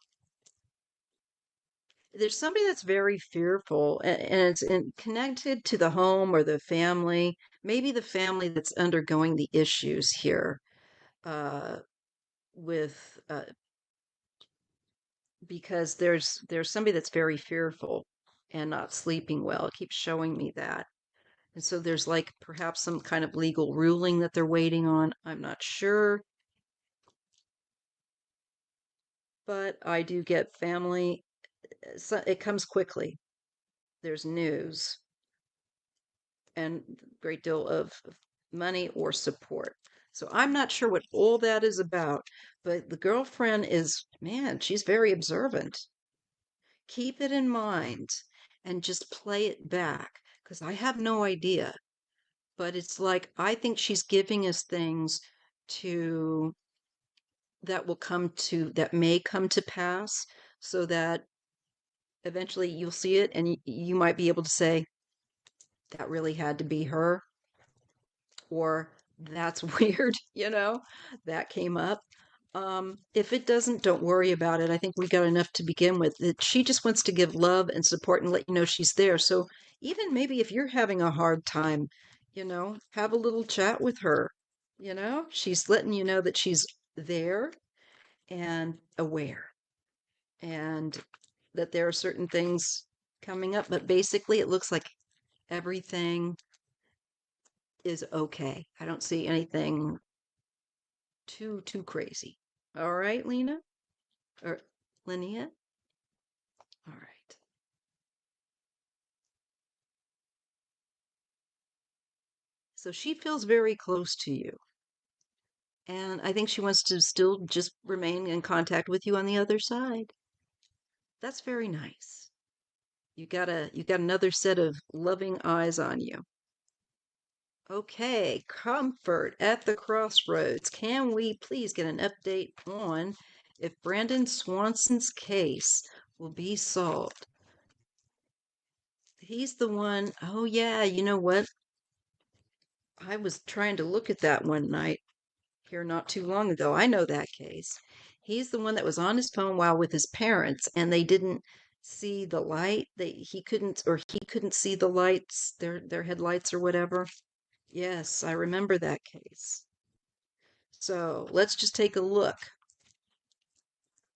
There's somebody that's very fearful, and it's connected to the home or the family, maybe the family that's undergoing the issues here, uh, with because there's somebody that's very fearful and not sleeping well. It keeps showing me that. And so there's like perhaps some kind of legal ruling that they're waiting on. I'm not sure, but I do get family. So it comes quickly. There's news and great deal of money or support. So I'm not sure what all that is about, but the girlfriend is, man, she's very observant. Keep it in mind and just play it back because I have no idea. But it's like I think she's giving us things to that may come to pass so that eventually you'll see it and you might be able to say that really had to be her, or that's weird, that came up. If it doesn't, don't worry about it. I think we got enough to begin with. She just wants to give love and support and let you know she's there. So even maybe if you're having a hard time, have a little chat with her. She's letting you know that she's there and aware and that there are certain things coming up. But basically, it looks like everything is okay. I don't see anything too crazy. All right, Lena or Linnea. All right. So she feels very close to you. And I think she wants to still just remain in contact with you on the other side. That's very nice. You got another set of loving eyes on you. Okay, comfort at the crossroads. Can we please get an update on if Brandon Swanson's case will be solved? He's the one, oh yeah, you know what? I was trying to look at that one night here not too long ago. I know that case. He's the one that was on his phone while with his parents and they didn't see the light. He couldn't see the lights, their headlights or whatever. Yes, I remember that case. So let's just take a look.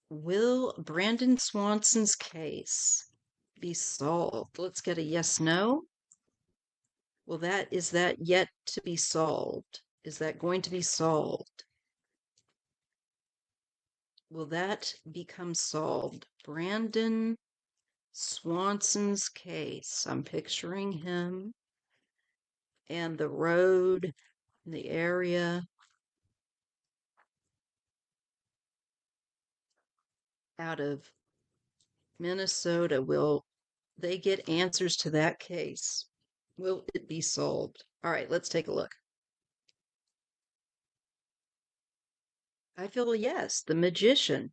Will Brandon Swanson's case be solved? Let's get a yes, no. Well, is that yet to be solved? Is that going to be solved? Will that become solved? Brandon Swanson's case. I'm picturing him and the road, the area out of Minnesota. Will they get answers to that case? Will it be solved? All right, let's take a look. I feel yes, the magician.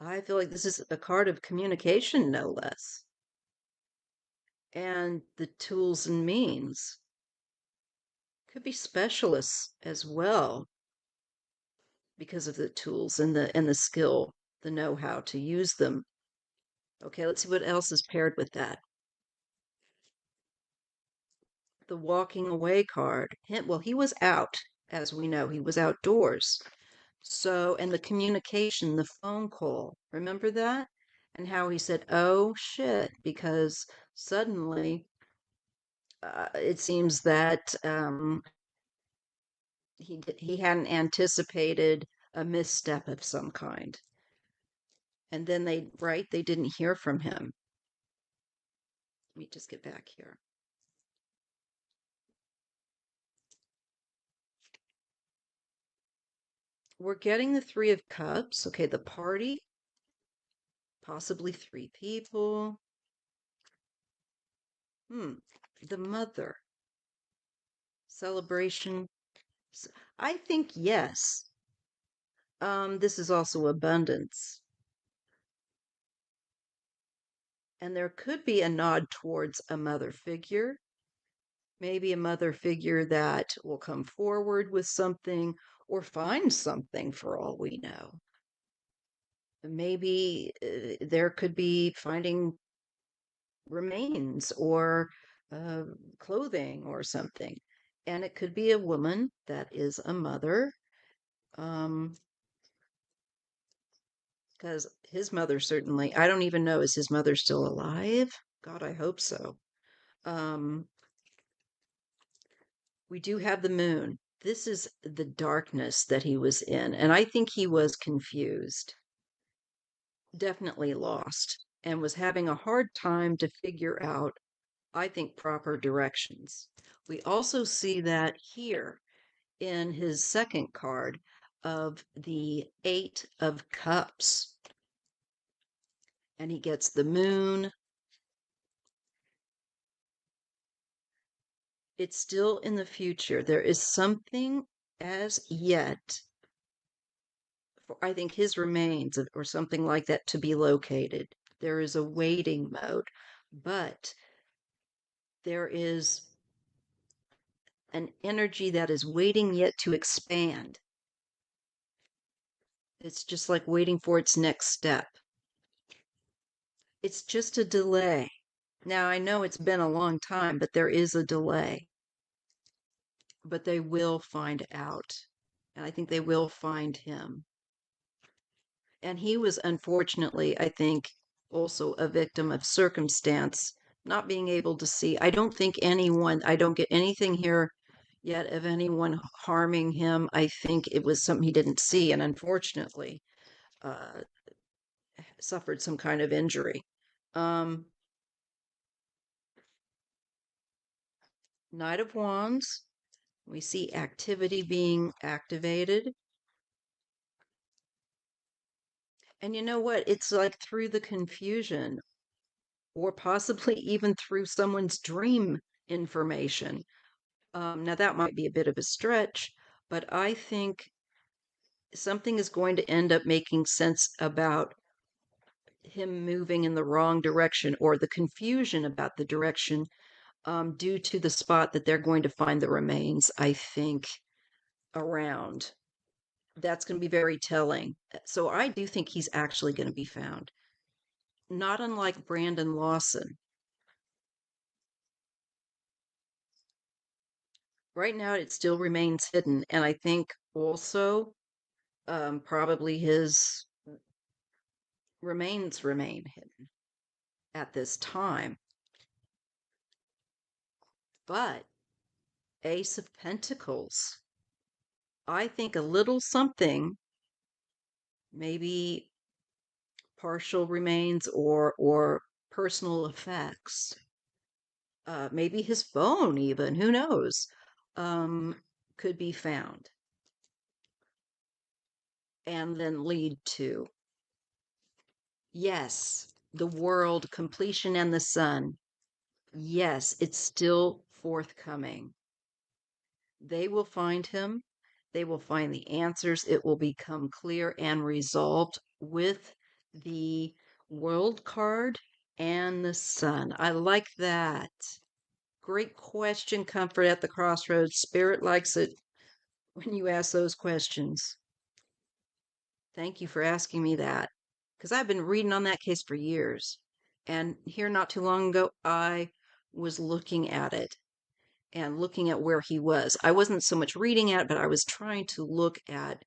I feel like this is a card of communication, no less. And the tools and means could be specialists as well because of the tools and the skill, the know-how to use them. Okay, let's see what else is paired with that. The walking away card. Well, he was out, as we know, he was outdoors. So, and the communication, the phone call, remember that? And how he said, oh shit, because suddenly it seems that he hadn't anticipated a misstep of some kind. And then they didn't hear from him. Let me just get back here. We're getting the Three of Cups. Okay, the party, possibly 3 people. The mother. Celebration. I think yes. This is also abundance. And there could be a nod towards a mother figure. Maybe a mother figure that will come forward with something or find something for all we know. Maybe there could be finding remains or uh, clothing or something. And it could be a woman that is a mother. Because his mother certainly, I don't even know, is his mother still alive? God, I hope so. We do have the moon. This is the darkness that he was in. And I think he was confused, definitely lost, and was having a hard time to figure out, I think, proper directions. We also see that here in his second card of the Eight of Cups. And he gets the moon. It's still in the future. There is something as yet for, I think, his remains or something like that to be located. There is a waiting mode, but there is an energy that is waiting yet to expand. It's just like waiting for its next step. It's just a delay. Now, I know it's been a long time, but there is a delay. But they will find out. And I think they will find him. And he was unfortunately, I think, also a victim of circumstance, not being able to see. I don't get anything here yet of anyone harming him. I think it was something he didn't see and unfortunately suffered some kind of injury. Knight of Wands, we see activity being activated. And you know what? It's like through the confusion, or possibly even through someone's dream information. Now, that might be a bit of a stretch, but I think something is going to end up making sense about him moving in the wrong direction or the confusion about the direction due to the spot that they're going to find the remains, I think, around. That's going to be very telling. So I do think he's actually going to be found. Not unlike Brandon Lawson. Right now, it still remains hidden. And I think also probably his remains remain hidden at this time. But Ace of Pentacles. I think a little something, maybe partial remains or personal effects. Maybe his phone even, who knows? Could be found and then lead to, yes, the world, completion, and the sun. Yes, it's still forthcoming. They will find him. They will find the answers. It will become clear and resolved with the world card and the sun. I like that. Great question, Comfort at the Crossroads. Spirit likes it when you ask those questions. Thank you for asking me that, because I've been reading on that case for years. And here, not too long ago, I was looking at it and looking at where he was. I wasn't so much reading at it, but I was trying to look at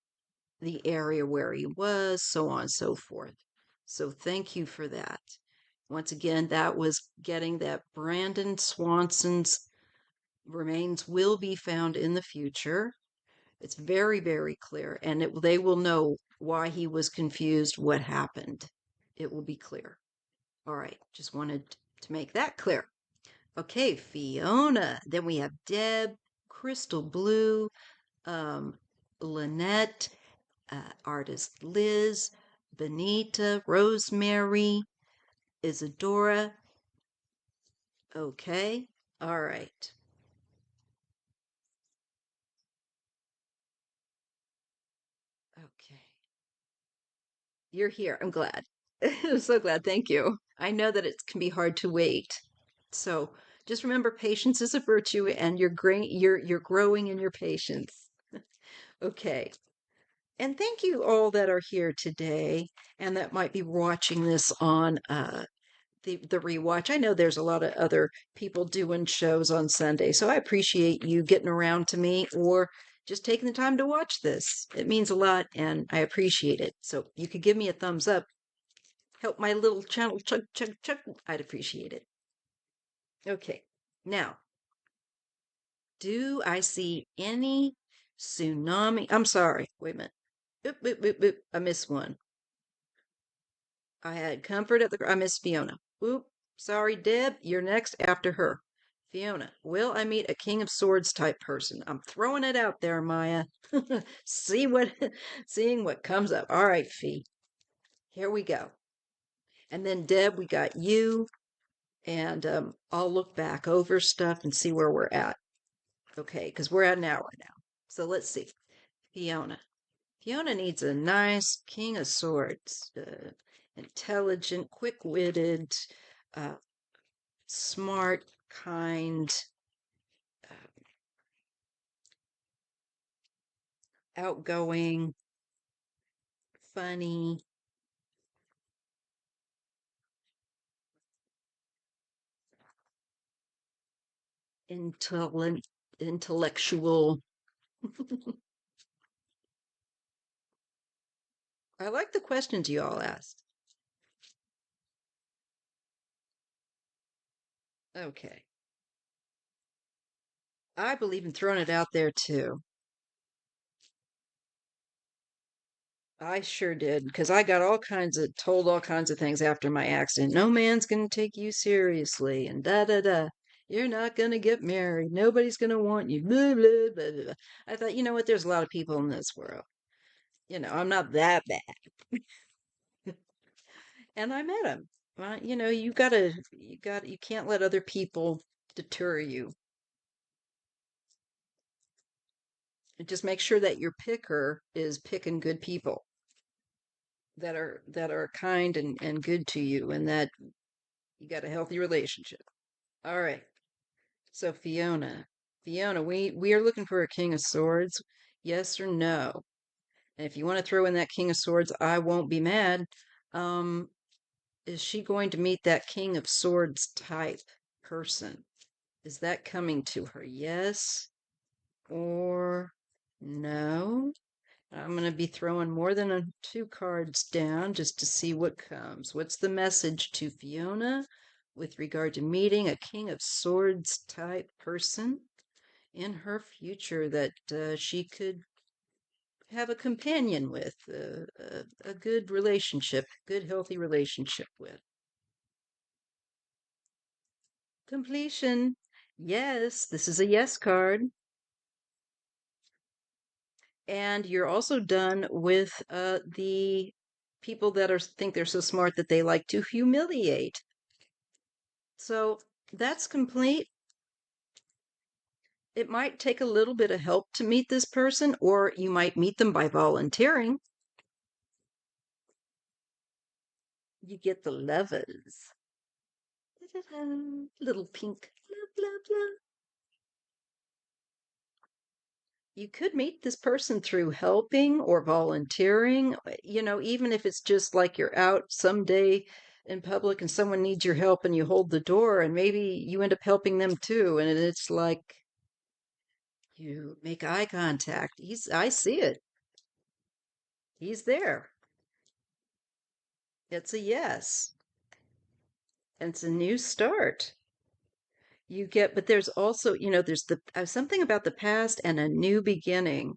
the area where he was, so on and so forth. So thank you for that. Once again, that was getting that Brandon Swanson's remains will be found in the future. It's very, very clear, and they will know why he was confused, what happened. It will be clear. All right, just wanted to make that clear. Okay, Fiona. Then we have Deb, Crystal Blue, Lynette, artist Liz, Benita, Rosemary, Isadora. Okay, all right. Okay. You're here. I'm glad. I'm so glad. Thank you. I know that it can be hard to wait. So just remember patience is a virtue and you're growing in your patience. Okay. And thank you all that are here today and that might be watching this on the rewatch. I know there's a lot of other people doing shows on Sunday, so I appreciate you getting around to me or just taking the time to watch this. It means a lot and I appreciate it. So you could give me a thumbs up, help my little channel chug chug chug. I'd appreciate it. Okay. Now, do I see any tsunami? I'm sorry. Wait a minute. Oop, oop, oop, oop. I missed one. I had comfort at the. I missed Fiona. Oop. Sorry, Deb. You're next after her. Fiona, will I meet a King of Swords type person? I'm throwing it out there, Maya. See what, seeing what comes up. All right, Fee. Here we go. And then Deb, we got you, and I'll look back over stuff and see where we're at. Okay, because we're at an hour now. So let's see. Fiona. Fiona needs a nice King of Swords. Intelligent, quick-witted, uh, smart, kind, uh, outgoing, funny, intellectual. I like the questions you all asked. Okay. I believe in throwing it out there too. I sure did, because I got told all kinds of things after my accident. No man's gonna take you seriously, and da da da. You're not gonna get married. Nobody's gonna want you. Blah blah blah blah. I thought, you know what? There's a lot of people in this world. I'm not that bad, and I met him. You can't let other people deter you. Just make sure that your picker is picking good people that are kind and good to you and that you got a healthy relationship. All right. So Fiona, we are looking for a King of Swords. Yes or no? And if you want to throw in that King of Swords, I won't be mad. Um, is she going to meet that King of Swords type person? Is that coming to her? Yes or no? I'm going to be throwing more than two cards down just to see what comes. What's the message to Fiona with regard to meeting a King of Swords type person in her future that she could have a companion with, a good relationship, good, healthy relationship with. Completion. Yes, this is a yes card. And you're also done with the people that are think they're so smart that they like to humiliate. So that's complete. It might take a little bit of help to meet this person, or you might meet them by volunteering. You get the lovers. Little pink. Blah, blah, blah. You could meet this person through helping or volunteering, even if it's just like you're out someday in public and someone needs your help and you hold the door and maybe you end up helping them too. And it's like you make eye contact. I see it. He's there. It's a yes. And it's a new start. But there's also, there's something about the past and a new beginning.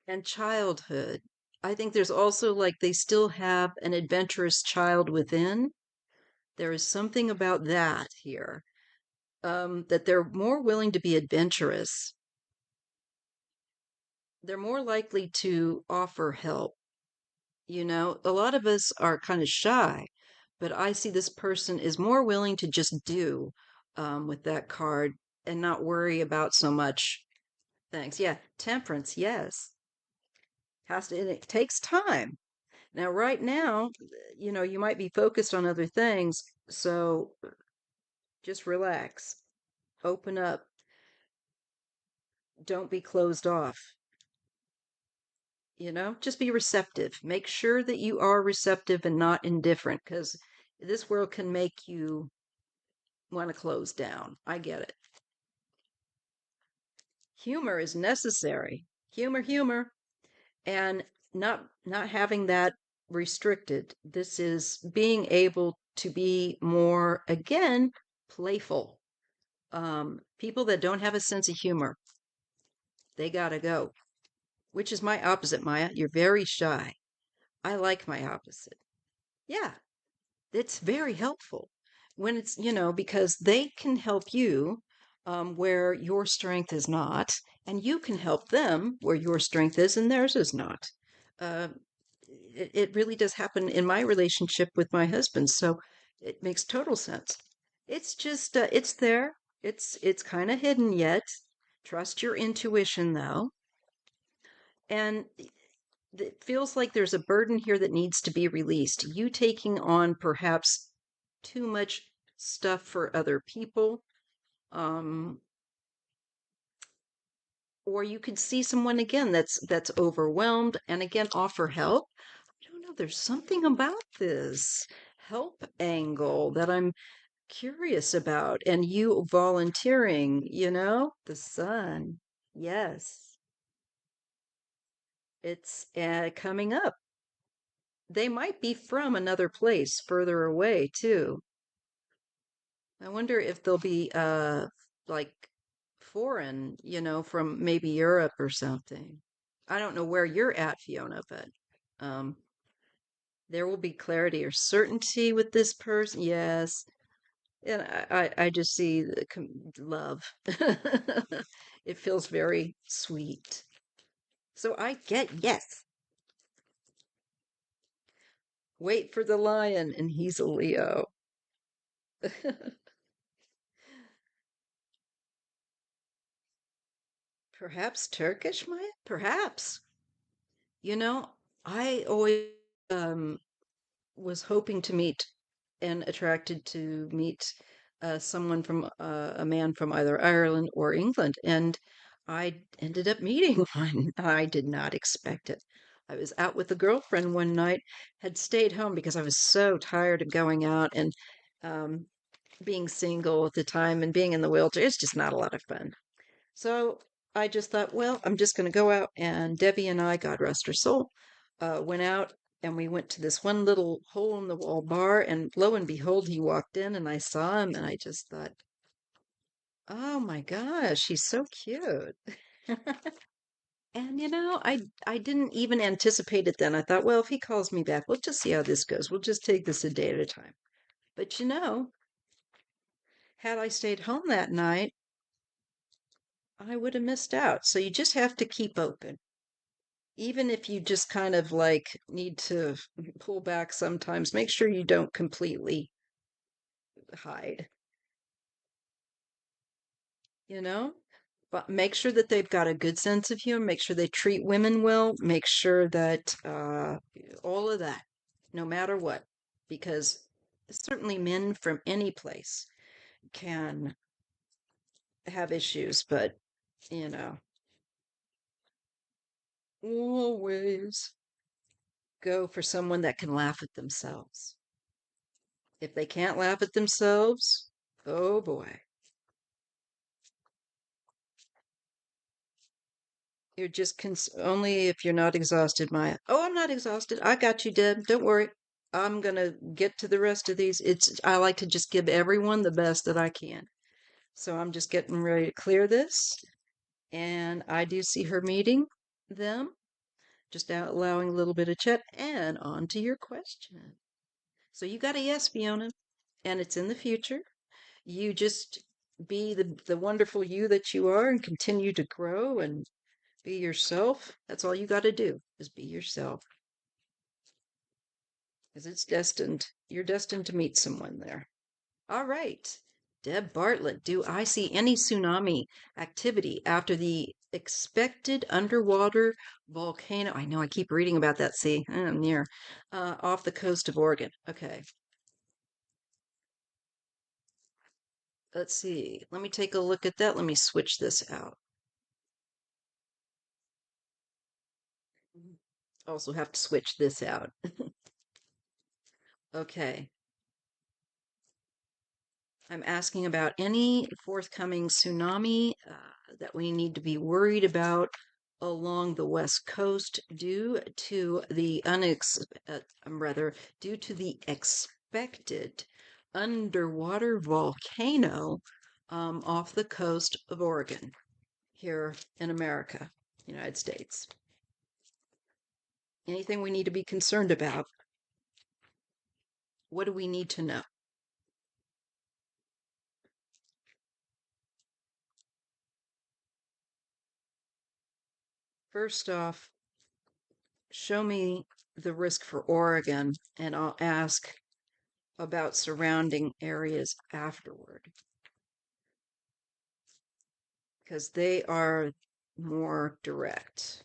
And childhood. I think there's also like they still have an adventurous child within. There is something about that here, that they're more willing to be adventurous. They're more likely to offer help. A lot of us are kind of shy, but I see this person is more willing to just do, with that card and not worry about so much. Thanks. Yeah. Temperance. Yes. It takes time. Now, right now, you might be focused on other things, so just relax, open up, don't be closed off, just be receptive. Make sure that you are receptive and not indifferent, because this world can make you want to close down. I get it. Humor is necessary. Humor, and not having that restricted. This is being able to be more, again, playful. People that don't have a sense of humor, they gotta go. Which is my opposite, Maya. You're very shy. I like my opposite. Yeah, it's very helpful when it's, because they can help you, where your strength is not, and you can help them where your strength is and theirs is not. Uh, it really does happen in my relationship with my husband, so it makes total sense. It's just, it's there. It's kind of hidden yet. Trust your intuition, though. And it feels like there's a burden here that needs to be released. You taking on perhaps too much stuff for other people. Um, or you could see someone again that's overwhelmed and again offer help. I don't know, there's something about this help angle that I'm curious about, and you volunteering, the sun. Yes, it's coming up. They might be from another place further away too. I wonder if they'll be like foreign, from maybe Europe or something. I don't know where you're at, Fiona, but um there will be clarity or certainty with this person. Yes. And I just see the love. It feels very sweet. So I get yes. Wait for the lion, and he's a Leo. Perhaps Turkish, Maya? Perhaps. You know, I always um, was hoping to meet and attracted to meet someone from a man from either Ireland or England, and I ended up meeting one. I did not expect it. I was out with a girlfriend one night, had stayed home because I was so tired of going out and um, being single at the time and being in the wheelchair. It's just not a lot of fun. So I just thought, well, I'm just going to go out. And Debbie and I, God rest her soul, went out and we went to this one little hole in the wall bar, and lo and behold, he walked in and I saw him and I just thought, oh my gosh, he's so cute. And I didn't even anticipate it then. I thought, well, if he calls me back, we'll just see how this goes. We'll just take this a day at a time. But had I stayed home that night, I would have missed out. So you just have to keep open. Even if you just kind of like need to pull back sometimes, make sure you don't completely hide, you know? But make sure that they've got a good sense of humor, make sure they treat women well, make sure that all of that, no matter what, because certainly men from any place can have issues, but you know, always go for someone that can laugh at themselves. If they can't laugh at themselves, oh boy. You're just only if you're not exhausted, Maya. Oh, I'm not exhausted. I got you, Deb. Don't worry. I'm gonna get to the rest of these. I like to just give everyone the best that I can. So I'm just getting ready to clear this. And I do see her meeting them, just out allowing a little bit of chat. And on to your question. So you got a yes, Fiona, and it's in the future. You just be the wonderful you that you are and continue to grow and be yourself. That's all you got to do is be yourself. Because it's destined. You're destined to meet someone there. All right. Deb Bartlett, do I see any tsunami activity after the expected underwater volcano? I know I keep reading about that. See, I'm near off the coast of Oregon. Okay. Let's see. Let me take a look at that. Let me switch this out. Also have to switch this out. Okay. I'm asking about any forthcoming tsunami that we need to be worried about along the west coast due to the due to the expected underwater volcano off the coast of Oregon here in America, United States. Anything we need to be concerned about? What do we need to know? First off, show me the risk for Oregon, and I'll ask about surrounding areas afterward because they are more direct.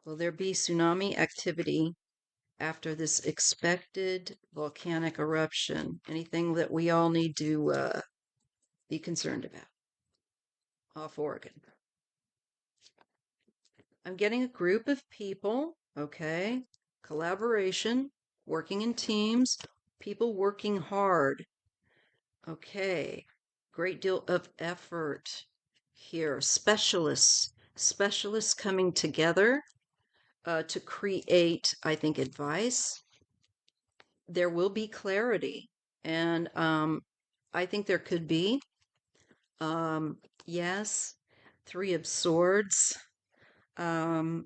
Will there be tsunami activity after this expected volcanic eruption? Anything that we all need to be concerned about off Oregon? I'm getting a group of people, okay? Collaboration, working in teams, people working hard. Okay, great deal of effort here. Specialists coming together to create, I think, advice. There will be clarity, and I think there could be. Yes, Three of Swords. Um,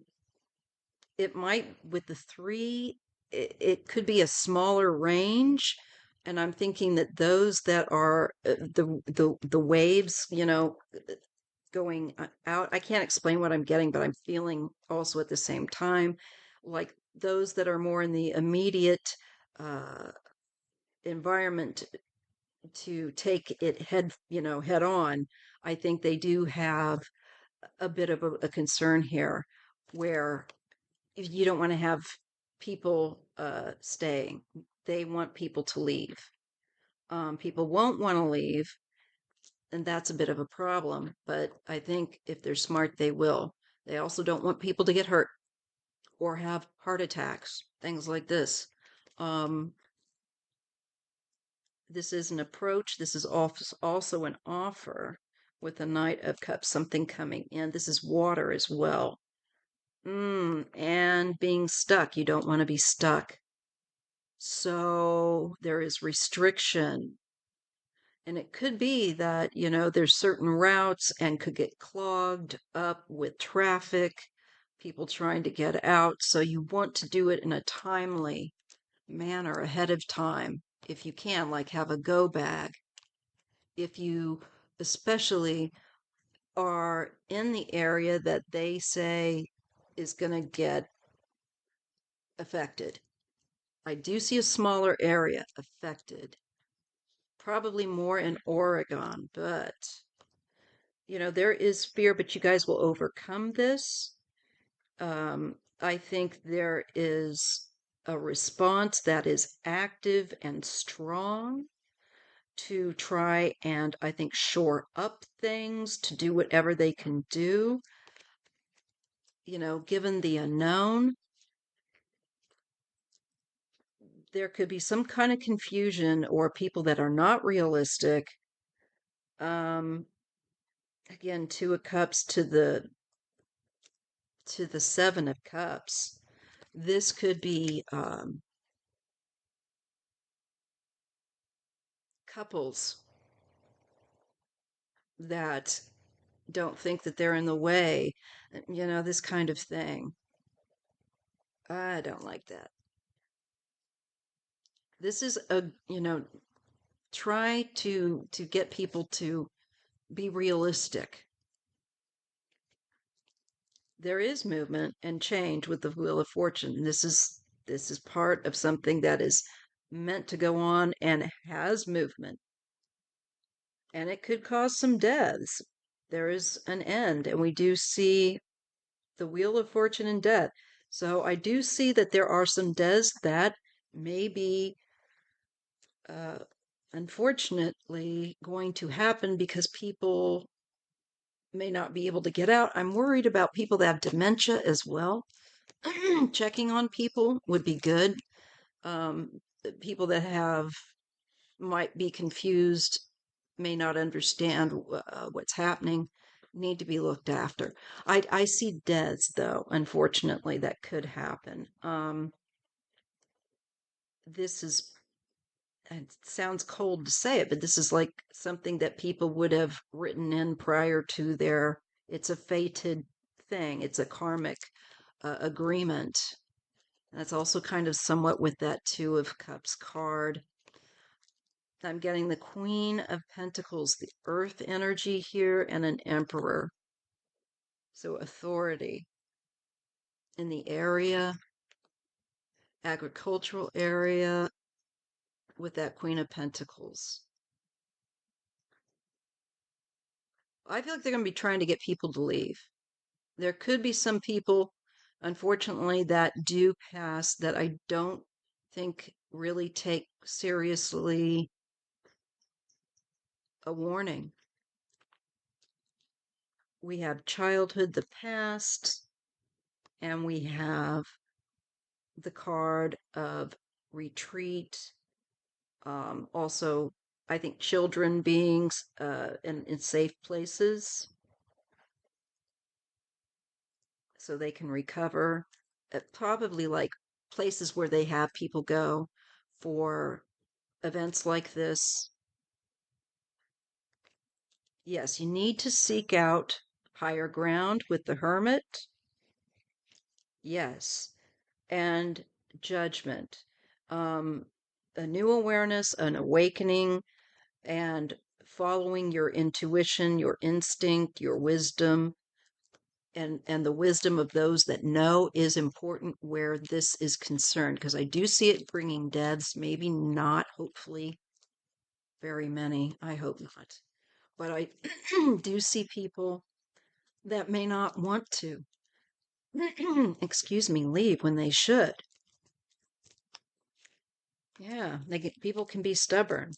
it might, with the three, it could be a smaller range. And I'm thinking that those that are the waves, going out. I can't explain what I'm getting, but I'm feeling also at the same time like those that are more in the immediate uh, environment to take it head on. I think they do have a bit of a concern here where you don't want to have people staying. They want people to leave. People won't want to leave, and that's a bit of a problem. But I think if they're smart, they will. They also don't want people to get hurt or have heart attacks, things like this. This is an approach. This is also an offer with the Knight of Cups, something coming in. This is water as well. And being stuck. You don't want to be stuck. So there is restriction. And it could be that, there's certain routes and could get clogged up with traffic, people trying to get out. So you want to do it in a timely manner ahead of time if you can, like have a go bag. If you especially are in the area that they say is going to get affected. I do see a smaller area affected, probably more in Oregon, but there is fear, but you guys will overcome this. I think there is a response that is active and strong to try and, I think, shore up things, to do whatever they can do, given the unknown. There could be some kind of confusion or people that are not realistic. Um, again, Two of Cups to the Seven of Cups. This could be couples that don't think that they're in the way, this kind of thing. I don't like that. This is try to get people to be realistic. There is movement and change with the Wheel of Fortune. This is part of something that is meant to go on and has movement. And it could cause some deaths. There is an end, and we do see the Wheel of Fortune and death. So I do see that there are some deaths that may be uh, unfortunately going to happen because people may not be able to get out. I'm worried about people that have dementia as well. Checking on people would be good. Um, People that might be confused, may not understand what's happening, need to be looked after. I see deaths, though, unfortunately, that could happen. This is, it sounds cold to say it, but this is like something that people would have written in prior to it's a fated thing, it's a karmic agreement. That's also kind of somewhat with that Two of Cups card. I'm getting the Queen of Pentacles, the Earth energy here, and an Emperor. So authority in the area, agricultural area, with that Queen of Pentacles. I feel like they're going to be trying to get people to leave. There could be some people, unfortunately, that do pass that I don't think really take seriously a warning. We have childhood, the past, and we have the card of retreat. Also, I think children being in safe places so they can recover. Probably like places where they have people go for events like this. Yes, you need to seek out higher ground with the Hermit. Yes, and judgment. A new awareness, an awakening, and following your intuition, your instinct, your wisdom, and the wisdom of those that know is important where this is concerned, because I do see it bringing deaths, maybe not, hopefully very many, I hope not, but I do see people that may not want to excuse me, leave when they should. Yeah, people can be stubborn.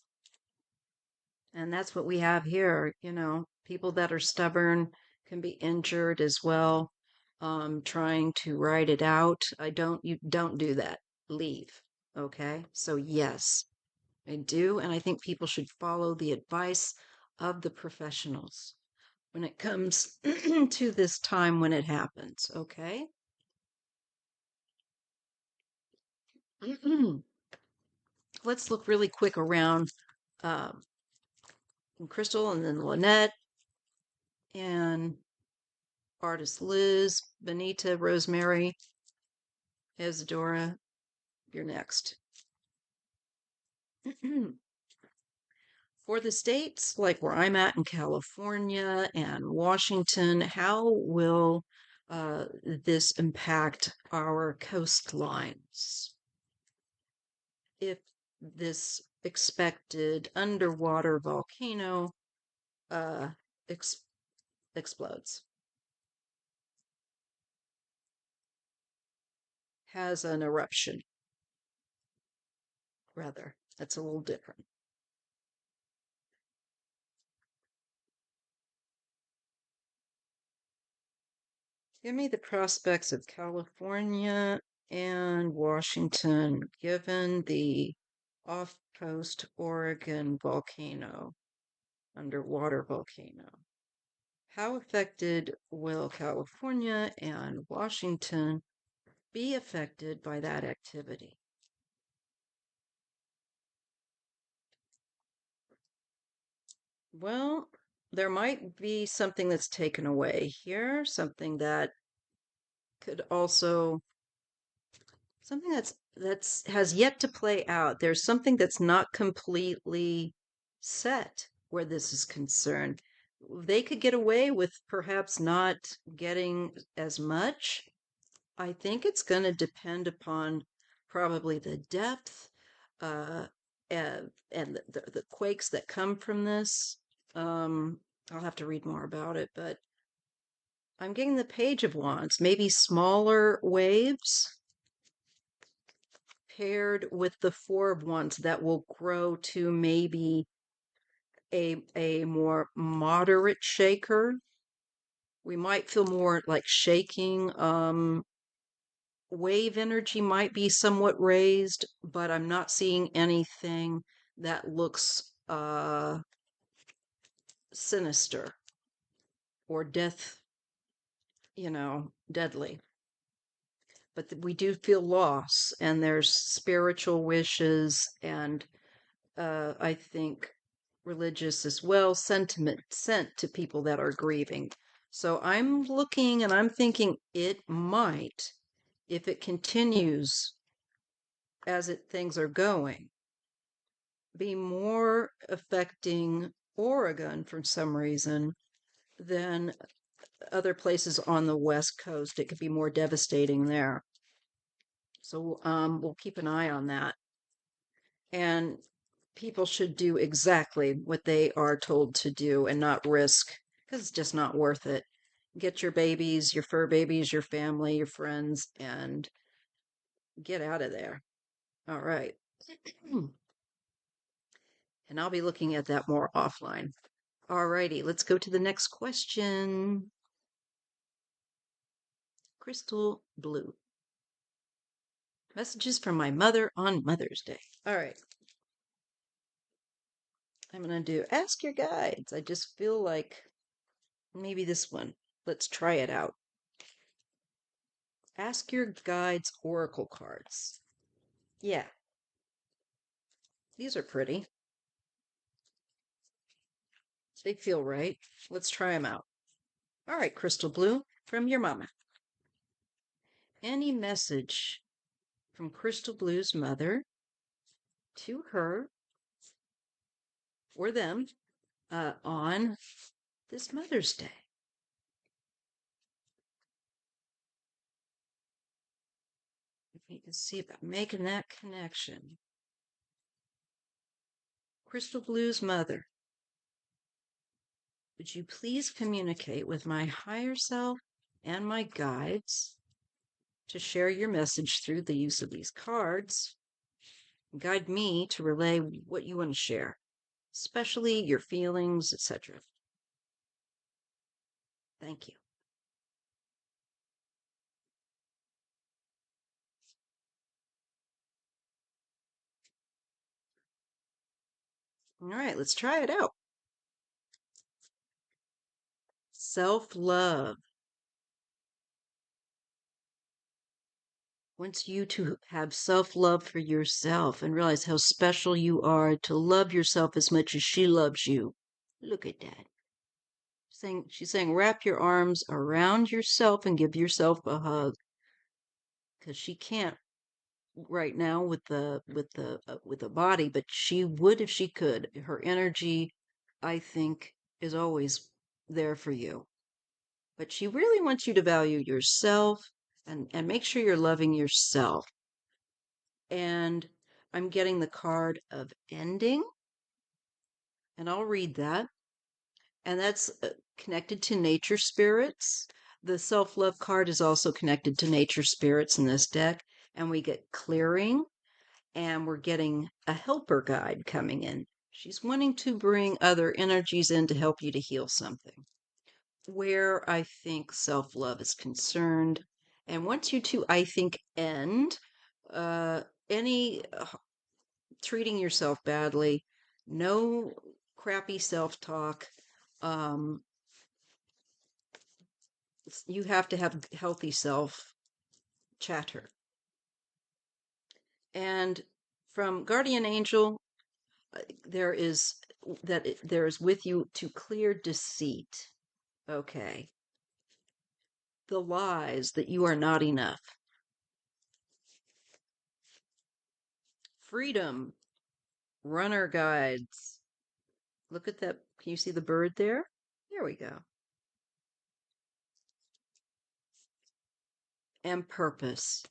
And that's what we have here. People that are stubborn can be injured as well, trying to ride it out. You don't do that. Leave. Okay. So, yes, I do. And I think people should follow the advice of the professionals when it comes to this time when it happens. Okay. Let's look really quick around um, Crystal and then Lynette and artist Liz, Benita, Rosemary, Isadora. You're next. For the states like where I'm at in California and Washington, how will this impact our coastlines? If this expected underwater volcano uh, ex explodes, has an eruption, rather. That's a little different. Give me the prospects of California and Washington, given the off-coast Oregon volcano, underwater volcano. How affected will California and Washington be affected by that activity? Well, there might be something that's taken away here, something that could also something that's has yet to play out. There's something that's not completely set where this is concerned. They could get away with perhaps not getting as much. I think it's going to depend upon probably the depth uh, and the quakes that come from this. I'll have to read more about it, but I'm getting the Page of Wands, maybe smaller waves paired with the Four of Wands that will grow to maybe a more moderate shaker. We might feel more like shaking. Wave energy might be somewhat raised, but I'm not seeing anything that looks sinister or deadly. But we do feel loss, and there's spiritual wishes, and I think religious as well, sentiment sent to people that are grieving. So I'm looking and I'm thinking it might, if it continues as things are going, be more affecting Oregon for some reason than other places on the West Coast. It could be more devastating there. So we'll keep an eye on that. And people should do exactly what they are told to do and not risk, because it's just not worth it. Get your babies, your fur babies, your family, your friends, and get out of there. All right. And I'll be looking at that more offline. All righty, let's go to the next question. Crystal Blue. Messages from my mother on Mother's Day. All right. I'm going to do Ask Your Guides. I just feel like maybe this one. Let's try it out. Ask Your Guides Oracle cards. Yeah, these are pretty. They feel right. Let's try them out. All right, Crystal Blue, from your mama. Any message from Crystal Blue's mother to her or them on this Mother's Day? If you can see about making that connection. Crystal Blue's mother, would you please communicate with my higher self and my guides to share your message through the use of these cards? Guide me to relay what you want to share, especially your feelings, etc. Thank you. All right, let's try it out. Self-love. wants you to have self-love for yourself and realize how special you are, to love yourself as much as she loves you. Look at that. She's saying, wrap your arms around yourself and give yourself a hug, because she can't right now with the body, but she would if she could. Her energy, I think, is always there for you. But she really wants you to value yourself and make sure you're loving yourself. And I'm getting the card of ending, and I'll read that. And that's connected to nature spirits. The self love card is also connected to nature spirits in this deck. And we get clearing, and we're getting a helper guide coming in. She's wanting to bring other energies in to help you to heal something. Where I think self love is concerned, and wants you to, I think, end any treating yourself badly, no crappy self talk. Um, you have to have healthy self chatter. And from Guardian Angel, there is there is with you to clear deceit. Okay. The lies that you are not enough. Freedom. Runner guides. Look at that. Can you see the bird there? There we go. And purpose.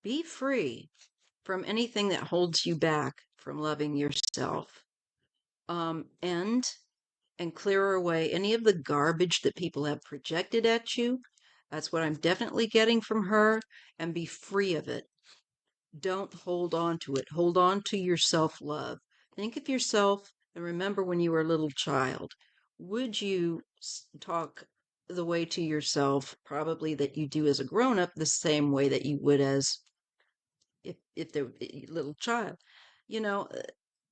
Be free from anything that holds you back from loving yourself. And clear away any of the garbage that people have projected at you. That's what I'm definitely getting from her. And be free of it. Don't hold on to it. Hold on to your self love. Think of yourself and remember when you were a little child. Would you talk the way to yourself, probably that you do as a grown up, the same way that you would as if they're a little child? You know,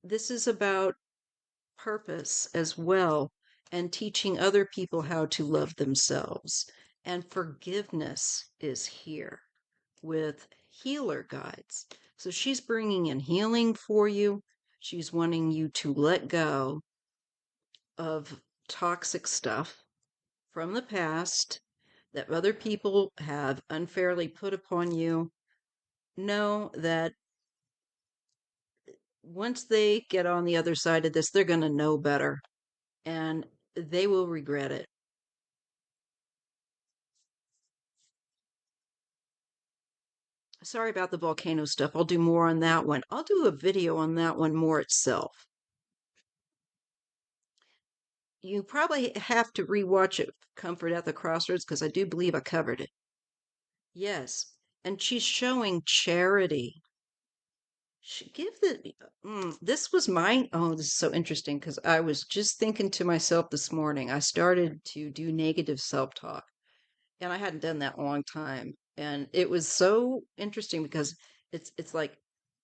this is about purpose as well, and teaching other people how to love themselves. And forgiveness is here with healer guides. So she's bringing in healing for you. She's wanting you to let go of toxic stuff from the past that other people have unfairly put upon you. Know that once they get on the other side of this, they're going to know better and they will regret it. Sorry about the volcano stuff. I'll do more on that one. I'll do a video on that one more itself. You probably have to rewatch it, Comfort at the Crossroads, because I do believe I covered it. Yes. And she's showing charity. Give the this was mine. Oh, this is so interesting because I was just thinking to myself this morning. I started to do negative self-talk, and I hadn't done that in a long time. And it was so interesting because it's like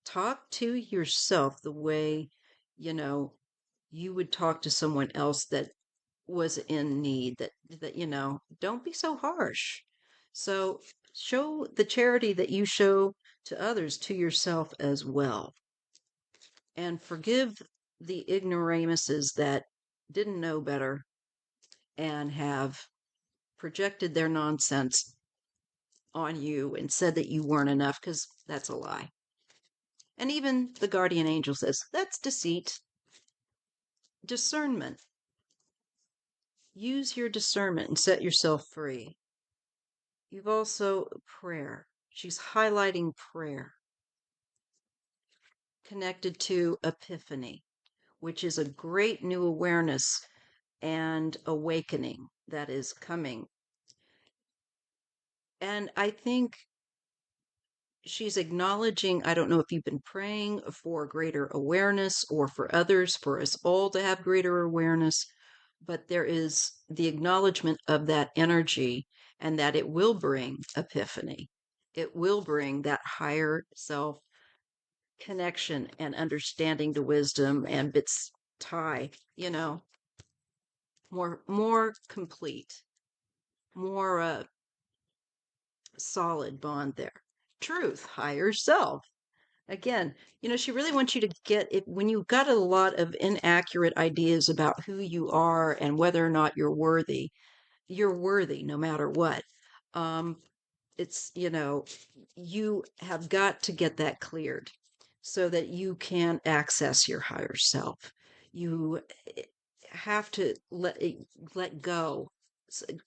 talk to yourself the way, you know, you would talk to someone else that was in need, that don't be so harsh. So show the charity that you show to others to yourself as well, and forgive the ignoramuses that didn't know better and have projected their nonsense on you and said that you weren't enough, because that's a lie. And even the guardian angel says that's deceit. Discernment. Use your discernment and set yourself free. You've also prayer. She's highlighting prayer connected to epiphany, which is a great new awareness and awakening that is coming. And I think she's acknowledging, I don't know if you've been praying for greater awareness or for others, for us all to have greater awareness, but there is the acknowledgement of that energy and that it will bring epiphany. It will bring that higher self connection and understanding to wisdom and its tie, more complete, more solid bond there. truth, higher self. Again, she really wants you to get it when you've got a lot of inaccurate ideas about who you are and whether or not you're worthy. You're worthy no matter what. Um, it's, you have got to get that cleared so that you can access your higher self. You have to let go,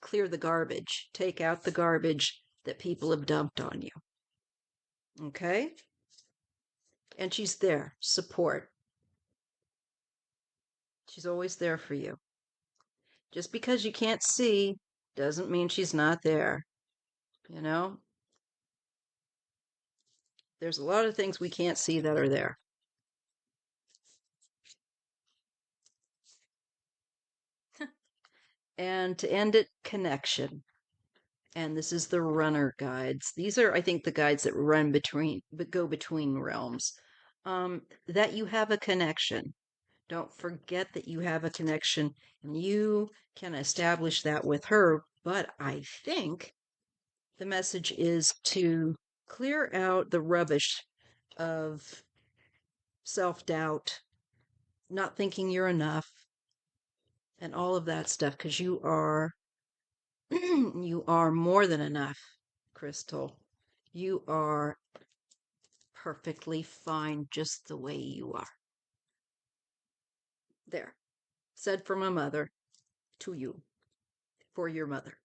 clear the garbage, take out the garbage that people have dumped on you. Okay? And she's there, support. She's always there for you. Just because you can't see doesn't mean she's not there. You know, there's a lot of things we can't see that are there. And to end it, connection. And this is the runner guides. These are, I think, the guides that go between realms. That you have a connection. Don't forget that you have a connection and you can establish that with her. But I think the message is to clear out the rubbish of self doubt, not thinking you're enough, and all of that stuff because you are you are more than enough, Crystal. You are perfectly fine just the way you are. There. Said from a mother to you for your mother.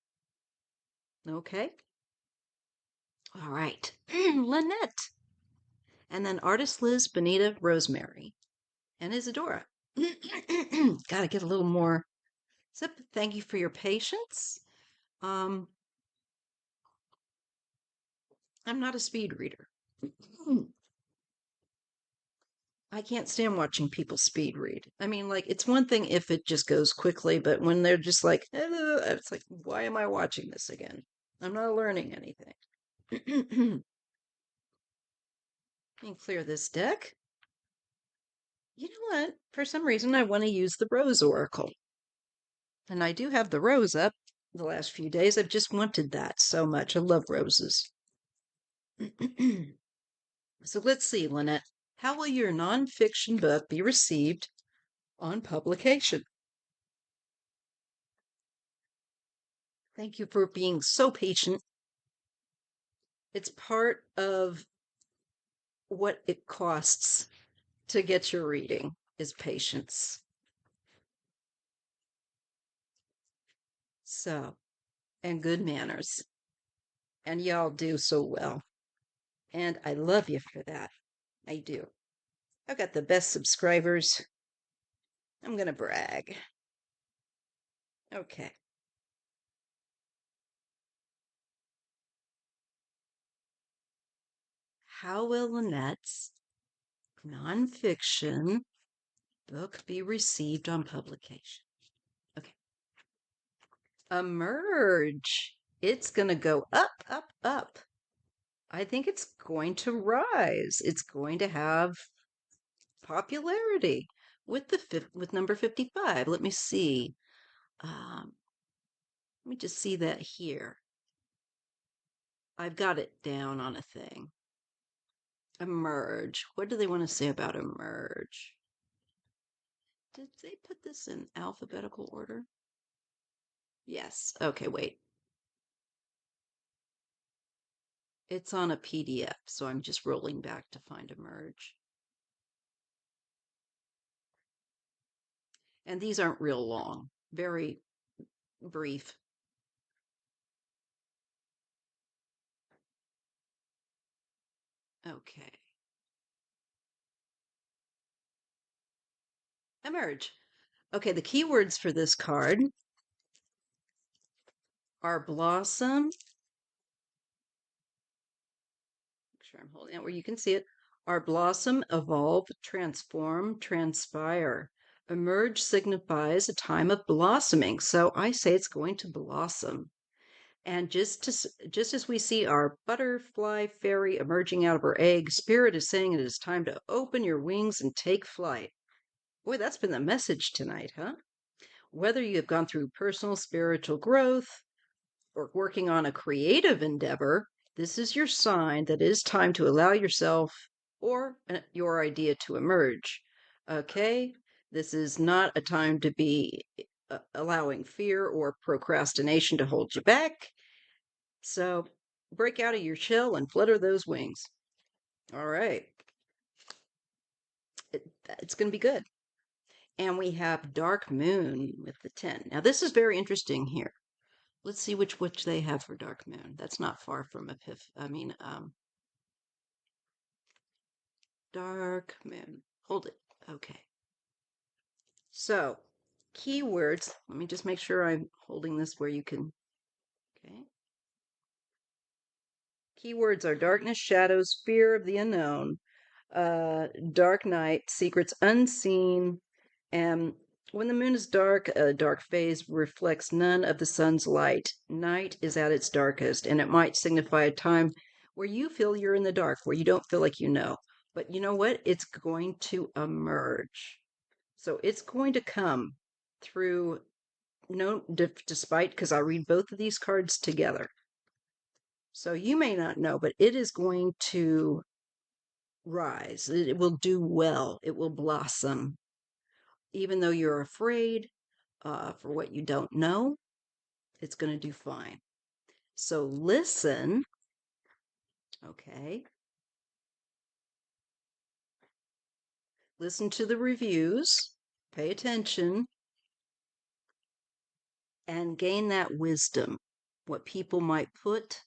Okay? All right. Lynette. And then artist Liz, Bonita, Rosemary, and Isadora. Gotta get a little more sip. Thank you for your patience. Um, I'm not a speed reader. I can't stand watching people speed read. I mean, like, it's one thing if it just goes quickly, but when they're just like, hello, it's like, why am I watching this again? I'm not learning anything. Let me clear this deck. You know what? For some reason, I want to use the Rose Oracle. And I do have the rose up the last few days. I've just wanted that so much. I love roses. So let's see, Lynette. How will your nonfiction book be received on publication? Thank you for being so patient. It's part of what it costs to get your reading is patience. So, and good manners. And y'all do so well. And I love you for that. I do. I've got the best subscribers. I'm going to brag. Okay. How will Lynette's nonfiction book be received on publication? Okay. Emerge. It's going to go up, up, up. I think it's going to rise. It's going to have popularity with with number 55. Let me see. Let me just see that here. I've got it down on a thing. Emerge. What do they want to say about emerge? Did they put this in alphabetical order? Yes. Okay, wait. It's on a PDF, so I'm just rolling back to find emerge. And these aren't real long, very brief. Okay. Emerge. Okay, the keywords for this card are blossom. Make sure I'm holding it where you can see it. Are blossom, evolve, transform, transpire. Emerge signifies a time of blossoming, so I say it's going to blossom. And just as we see our butterfly fairy emerging out of her egg, Spirit is saying it is time to open your wings and take flight. Boy, that's been the message tonight, huh? Whether you have gone through personal spiritual growth or working on a creative endeavor, This is your sign that it is time to allow yourself or your idea to emerge. Okay? This is not a time to be allowing fear or procrastination to hold you back. So break out of your shell and flutter those wings. All right. It's going to be good. And we have Dark Moon with the 10. Now, this is very interesting here. Let's see which they have for Dark Moon. That's not far from Dark Moon. Hold it. Okay. So, keywords. Let me just make sure I'm holding this where you can. Okay. Keywords are darkness, shadows, fear of the unknown, dark night, secrets unseen, and when the moon is dark, a dark phase reflects none of the sun's light. Night is at its darkest, and it might signify a time where you feel you're in the dark, where you don't feel like you know. But you know what? It's going to emerge. So it's going to come through, no, despite, because I read both of these cards together. So you may not know, but it is going to rise. It will do well. It will blossom. Even though you're afraid for what you don't know, it's going to do fine. So listen. Okay. Listen to the reviews. Pay attention. And gain that wisdom. What people might put.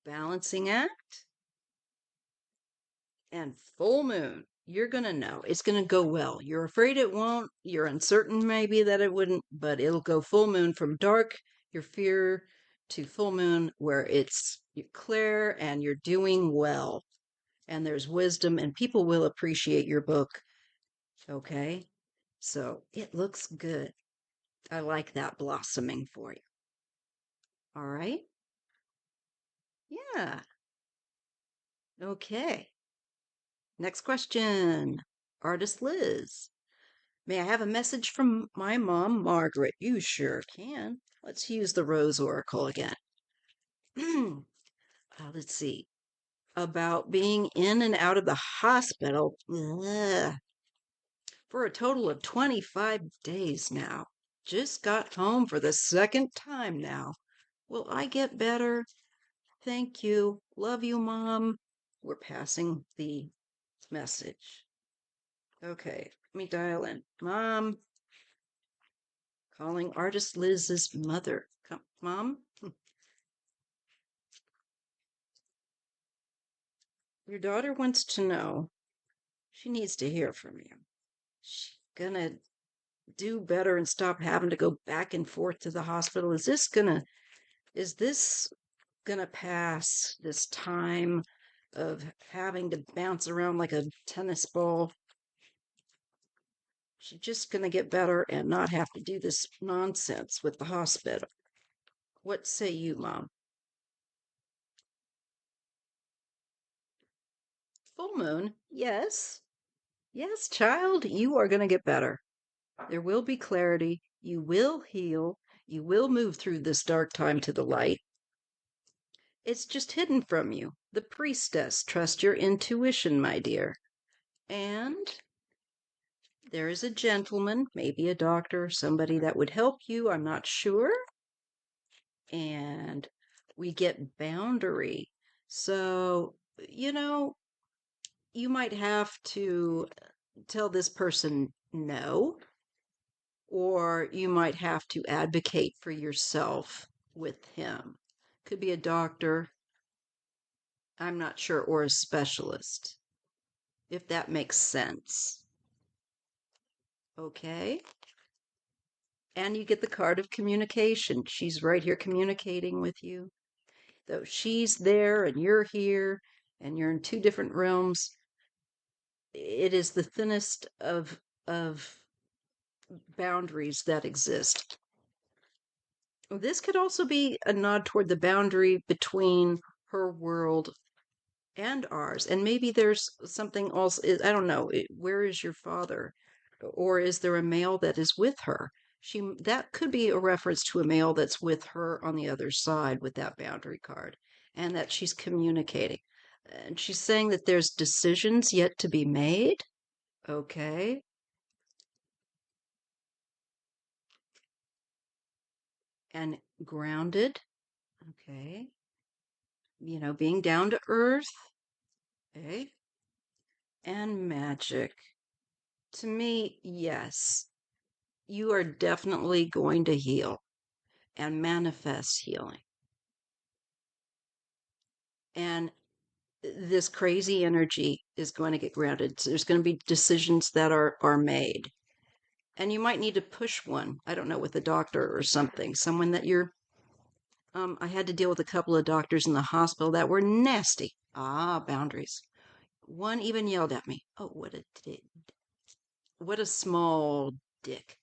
Balancing act. And full moon. You're going to know. It's going to go well. You're afraid it won't. You're uncertain maybe that it wouldn't, but it'll go full moon from dark, your fear, to full moon where it's clear and you're doing well. And there's wisdom and people will appreciate your book. Okay? So it looks good. I like that blossoming for you. All right? Yeah. Okay. Next question. Artist Liz. May I have a message from my mom, Margaret? You sure can. Let's use the Rose Oracle again. Let's see. About being in and out of the hospital for a total of 25 days now. Just got home for the second time now. Will I get better? Thank you. Love you, Mom. We're passing the message. Okay, let me dial in. Mom, calling Artist Liz's mother. Come, Mom? Your daughter wants to know. She needs to hear from you. She's gonna do better and stop having to go back and forth to the hospital. Is this gonna pass this time of having to bounce around like a tennis ball? She's just gonna get better and not have to do this nonsense with the hospital. What say you, Mom? Full moon? Yes. Yes, child, you are going to get better. There will be clarity. You will heal. You will move through this dark time to the light. It's just hidden from you. The priestess, trust your intuition, my dear. And there is a gentleman, maybe a doctor, somebody that would help you. I'm not sure. And we get boundary. So, you might have to tell this person no, or you might have to advocate for yourself with him. Could be a doctor, I'm not sure, or a specialist, if that makes sense. Okay. And you get the card of communication. She's right here communicating with you. Though she's there and you're here and you're in two different realms, it is the thinnest of boundaries that exist. This could also be a nod toward the boundary between her world and ours. And maybe there's something else. I don't know. Where is your father? or is there a male that is with her? That could be a reference to a male that's with her on the other side with that boundary card, and that she's communicating. And she's saying that there's decisions yet to be made. Okay. And grounded. Okay. Being down to earth. Okay. And magic. To me, yes, you are definitely going to heal and manifest healing. And this crazy energy is going to get grounded. So there's going to be decisions that are made. And you might need to push one, I don't know, with a doctor or something, someone that you're I had to deal with a couple of doctors in the hospital that were nasty. Boundaries. One even yelled at me. Oh, what a dick. What a small dick.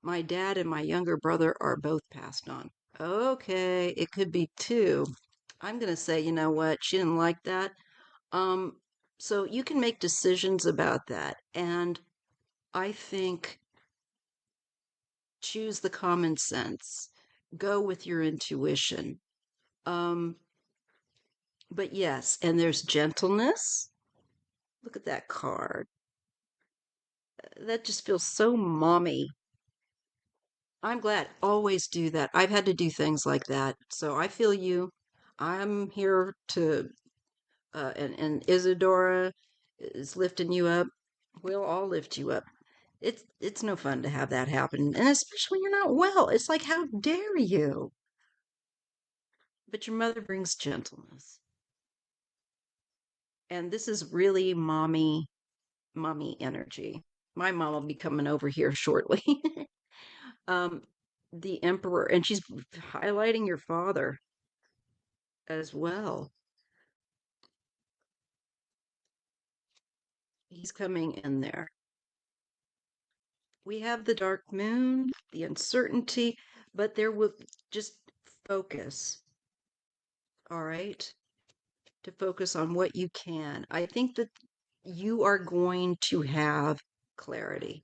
My dad and my younger brother are both passed on. Okay, it could be two. I'm going to say, you know what? She didn't like that. Um, so you can make decisions about that. And I think choose the common sense, go with your intuition. Um, but yes, and there's gentleness. Look at that card. That just feels so mommy. I'm glad. Always do that. I've had to do things like that. So I feel you. I'm here to, and Isadora is lifting you up. We'll all lift you up. It's no fun to have that happen, and especially when you're not well. It's like, how dare you? But your mother brings gentleness, and this is really mommy energy. My mom will be coming over here shortly. um, the Emperor, and she's highlighting your father as well. He's coming in there. We have the dark moon, the uncertainty, but there will just focus, all right? To focus on what you can. I think that you are going to have clarity,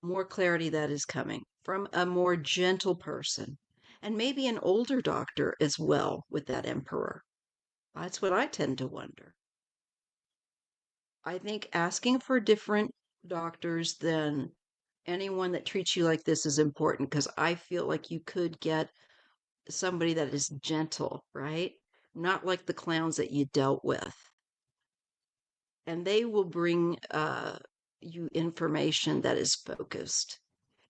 more clarity that is coming from a more gentle person, and maybe an older doctor as well with that emperor. That's what I tend to wonder. I think asking for different doctors than anyone that treats you like this is important, because I feel like you could get somebody that is gentle, right? Not like the clowns that you dealt with. And they will bring you information that is focused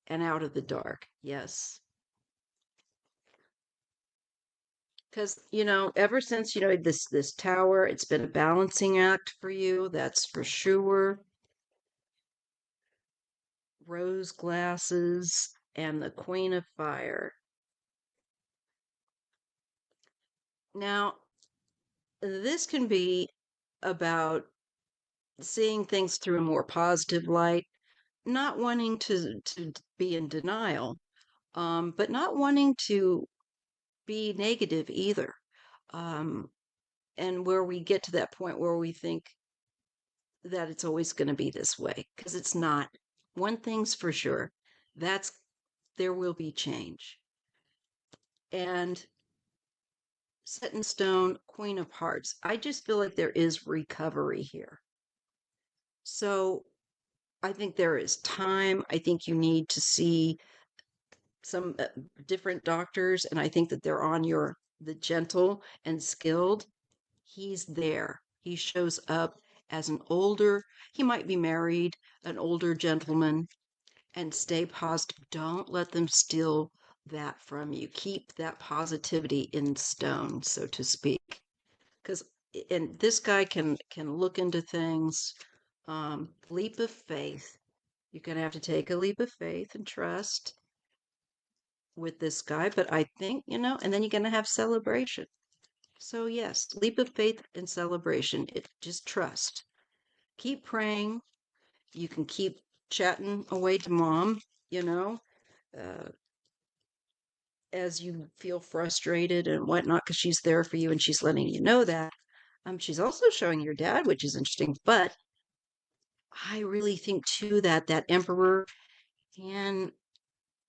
and out of the dark. Yes. Because, ever since, this tower, it's been a balancing act for you, that's for sure. Rose glasses and the Queen of Fire. Now, this can be about seeing things through a more positive light, not wanting to be in denial, but not wanting to be negative either. Um, and where we get to that point where we think that it's always going to be this way, because it's not. One thing's for sure, that's there will be change. And set in stone, Queen of Hearts. I just feel like there is recovery here. So I think there is time. I think you need to see some different doctors, and I think that they're on the gentle and skilled. He's there. He shows up as an older, he might be married, an older gentleman, and stay positive. Don't let them steal that from you. Keep that positivity in stone, so to speak. Because and this guy can look into things. Leap of faith. You're gonna have to take a leap of faith and trust with this guy, but I think, and then you're gonna have celebration. So yes, leap of faith and celebration. It just trust. Keep praying. You can keep chatting away to mom, you know, uh, as you feel frustrated and whatnot, because she's there for you and she's letting you know that. She's also showing your dad, which is interesting, but I really think too that that emperor can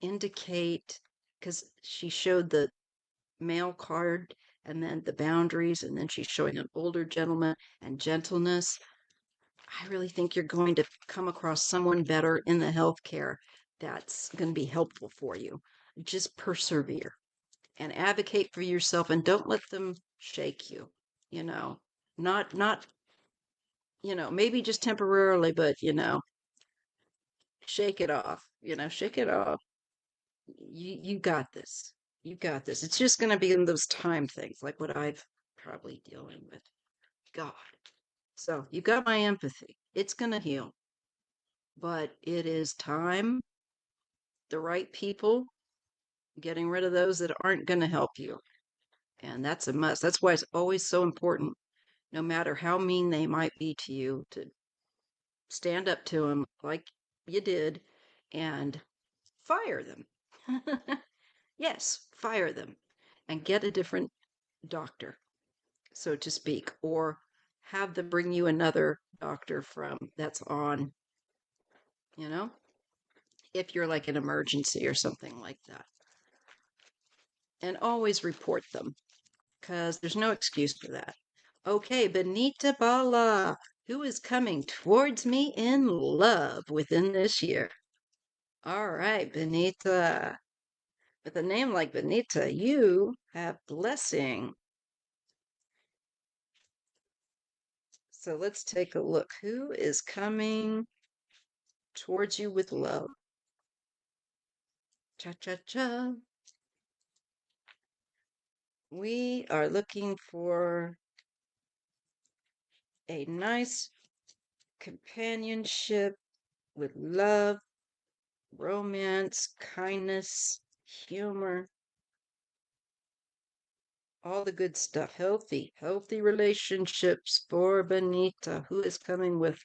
indicate, because she showed the male card and then the boundaries, and then she's showing an older gentleman and gentleness. I really think you're going to come across someone better in the healthcare that's going to be helpful for you. Just persevere and advocate for yourself, and don't let them shake you, you know. Not, maybe just temporarily, but shake it off. Shake it off. You got this. You got this. It's just going to be in those time things, like what I've probably dealing with. God. So you got my empathy. It's going to heal, but it is time, the right people, getting rid of those that aren't going to help you. And that's a must. That's why it's always so important, no matter how mean they might be to you, to stand up to them like you did and fire them. Yes, fire them and get a different doctor, so to speak, or have them bring you another doctor from that's on, you know, if you're like an emergency or something like that. And always report them, because there's no excuse for that. Okay, Benita Bala, who is coming towards me in love within this year? All right, Benita. With a name like Benita, you have blessing. So let's take a look. Who is coming towards you with love? Cha cha cha. We are looking for a nice companionship with love, romance, kindness, humor, all the good stuff. Healthy relationships for Benita, who is coming with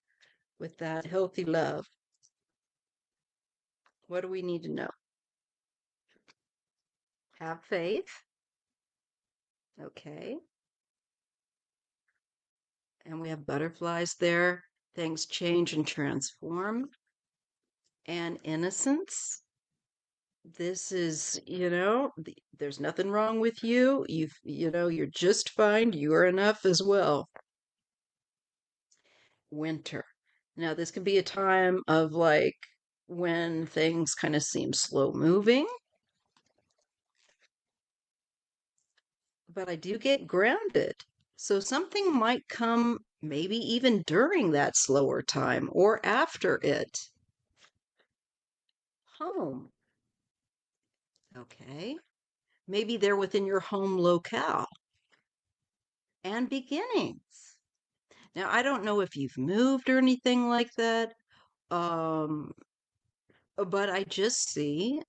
that healthy love. What do we need to know? Have faith. Okay. And we have butterflies there. Things change and transform. And innocence. This is, there's nothing wrong with you. You're just fine. You are enough as well. Winter. Now, this can be a time of like when things kind of seem slow moving, but I do get grounded. So something might come maybe even during that slower time or after it. Home. Okay. Maybe they're within your home locale. And beginnings. Now, I don't know if you've moved or anything like that, um, but I just see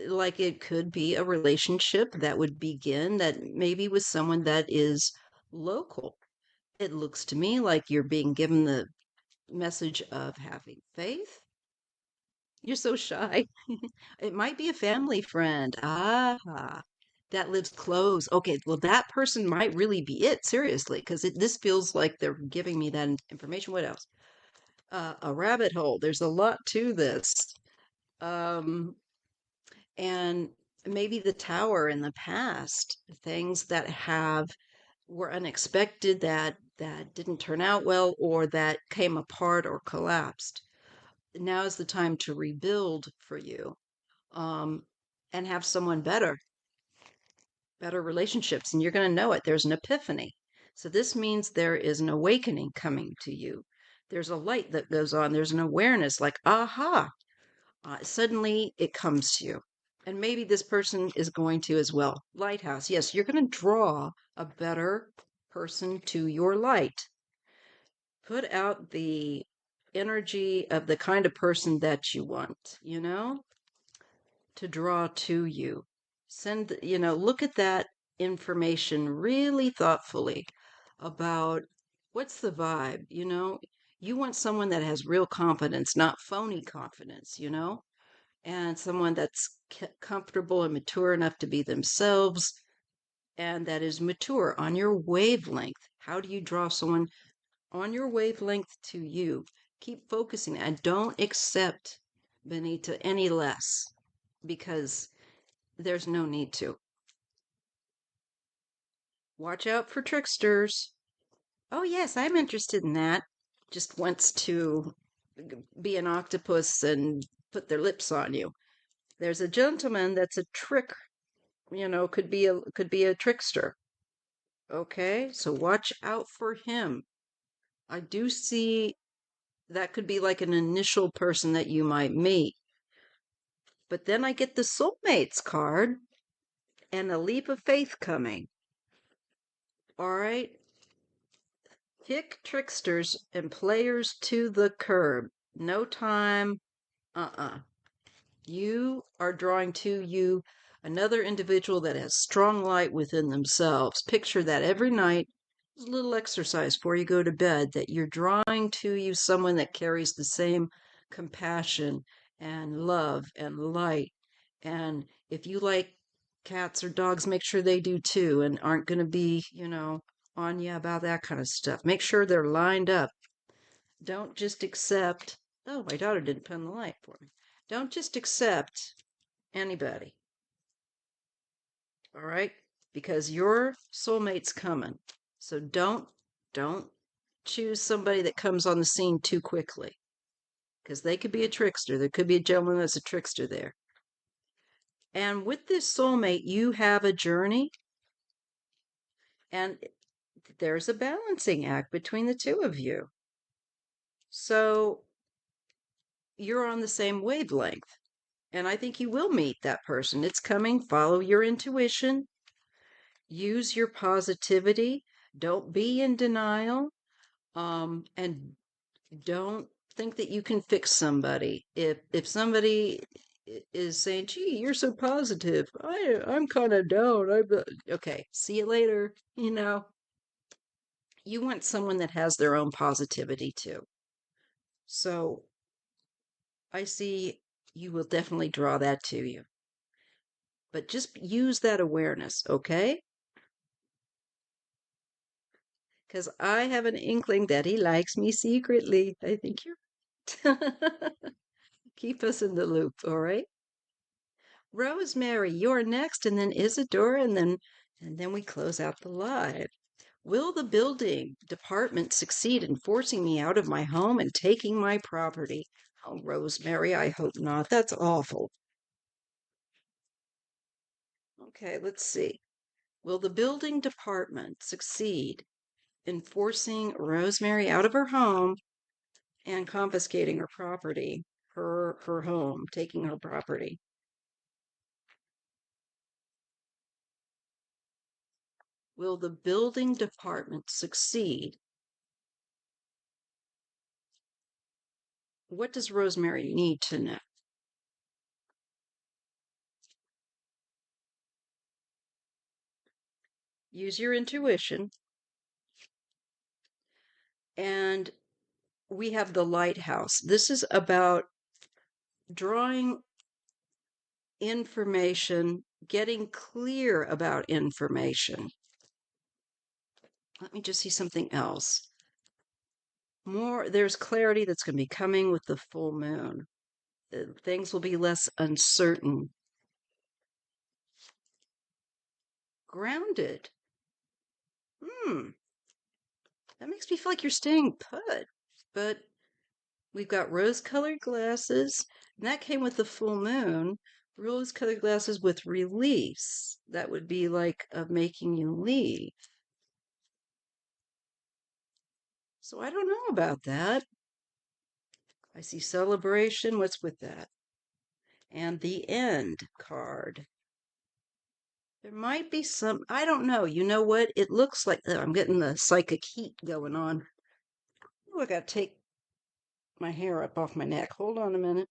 like it could be a relationship that would begin that maybe with someone that is local. It looks to me like you're being given the message of having faith. You're so shy. It might be a family friend. Ah, that lives close. Okay, well, that person might really be it, seriously, because this feels like they're giving me that information. What else? A rabbit hole. There's a lot to this. Um, and maybe the tower in the past, things that were unexpected, that didn't turn out well, or that came apart or collapsed. Now is the time to rebuild for you, um, and have someone better relationships. And you're going to know it. There's an epiphany. So this means there is an awakening coming to you. There's a light that goes on. There's an awareness like, aha, suddenly it comes to you. And maybe this person is going to as well. Lighthouse. Yes, you're going to draw a better person to your light. Put out the energy of the kind of person that you want, to draw to you. Look at that information really thoughtfully about what's the vibe, You want someone that has real confidence, not phony confidence, and someone that's comfortable and mature enough to be themselves and that is mature on your wavelength. How do you draw someone on your wavelength to you? Keep focusing and don't accept Benita any less because there's no need to. Watch out for tricksters. Oh, yes, I'm interested in that. Just wants to be an octopus and put their lips on you. There's a gentleman that's a trick, could be a trickster. Okay, so watch out for him. I do see that could be like an initial person that you might meet. But then I get the soulmates card and a leap of faith coming. All right, kick tricksters and players to the curb. No time. You are drawing to you another individual that has strong light within themselves. Picture that every night. It's a little exercise before you go to bed, that you're drawing to you someone that carries the same compassion and love and light. And if you like cats or dogs, make sure they do too and aren't going to be, on you about that kind of stuff. Make sure they're lined up. Don't just accept, oh, my daughter didn't pin the light for me. Don't just accept anybody. All right? Because your soulmate's coming. So don't choose somebody that comes on the scene too quickly. Because they could be a trickster. There could be a gentleman that's a trickster there. And with this soulmate, you have a journey, and there's a balancing act between the two of you. So you're on the same wavelength. And I think you will meet that person. It's coming. Follow your intuition. Use your positivity. Don't be in denial. And don't think that you can fix somebody. If somebody is saying, "Gee, you're so positive," I'm kind of down. Okay. See you later. You want someone that has their own positivity too. So I see you will definitely draw that to you. But just use that awareness, okay? Because I have an inkling that he likes me secretly. I think you're. Keep us in the loop, all right? Rosemary, you're next, and then Isadora, and then we close out the live. Will the building department succeed in forcing me out of my home and taking my property? Oh, Rosemary, I hope not. That's awful. Okay, let's see. Will the building department succeed in forcing Rosemary out of her home and confiscating her property, her home, taking her property? Will the building department succeed? What does Rosemary need to know? Use your intuition. And we have the lighthouse. This is about drawing information, getting clear about information. Let me just see something else. There's clarity that's going to be coming with the full moon. Things will be less uncertain. Grounded. That makes me feel like you're staying put. But we've got rose-colored glasses, and that came with the full moon. Rose-colored glasses with release. That would be like making you leave. So I don't know about that. I see celebration. What's with that? And the end card. There might be some, I don't know. You know what? It looks like I'm getting the psychic heat going on. Oh, I gotta take my hair up off my neck. Hold on a minute.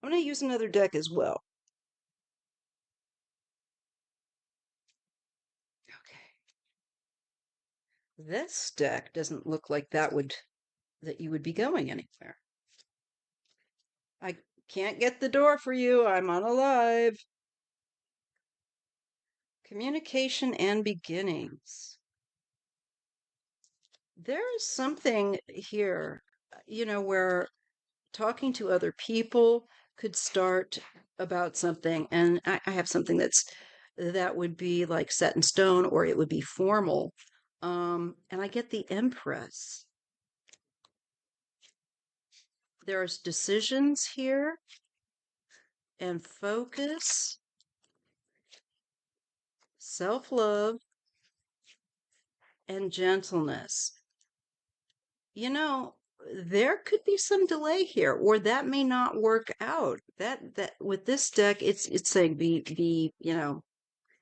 I'm gonna use another deck as well. Okay. This deck doesn't look like that you would be going anywhere. I can't get the door for you. I'm on a live. Communication and beginnings. There is something here. where talking to other people could start about something, and I have something that would be like set in stone, or it would be formal. And I get the Empress. There's decisions here and focus, self-love, and gentleness. You know, there could be some delay here, or that may not work out. That with this deck, it's saying be,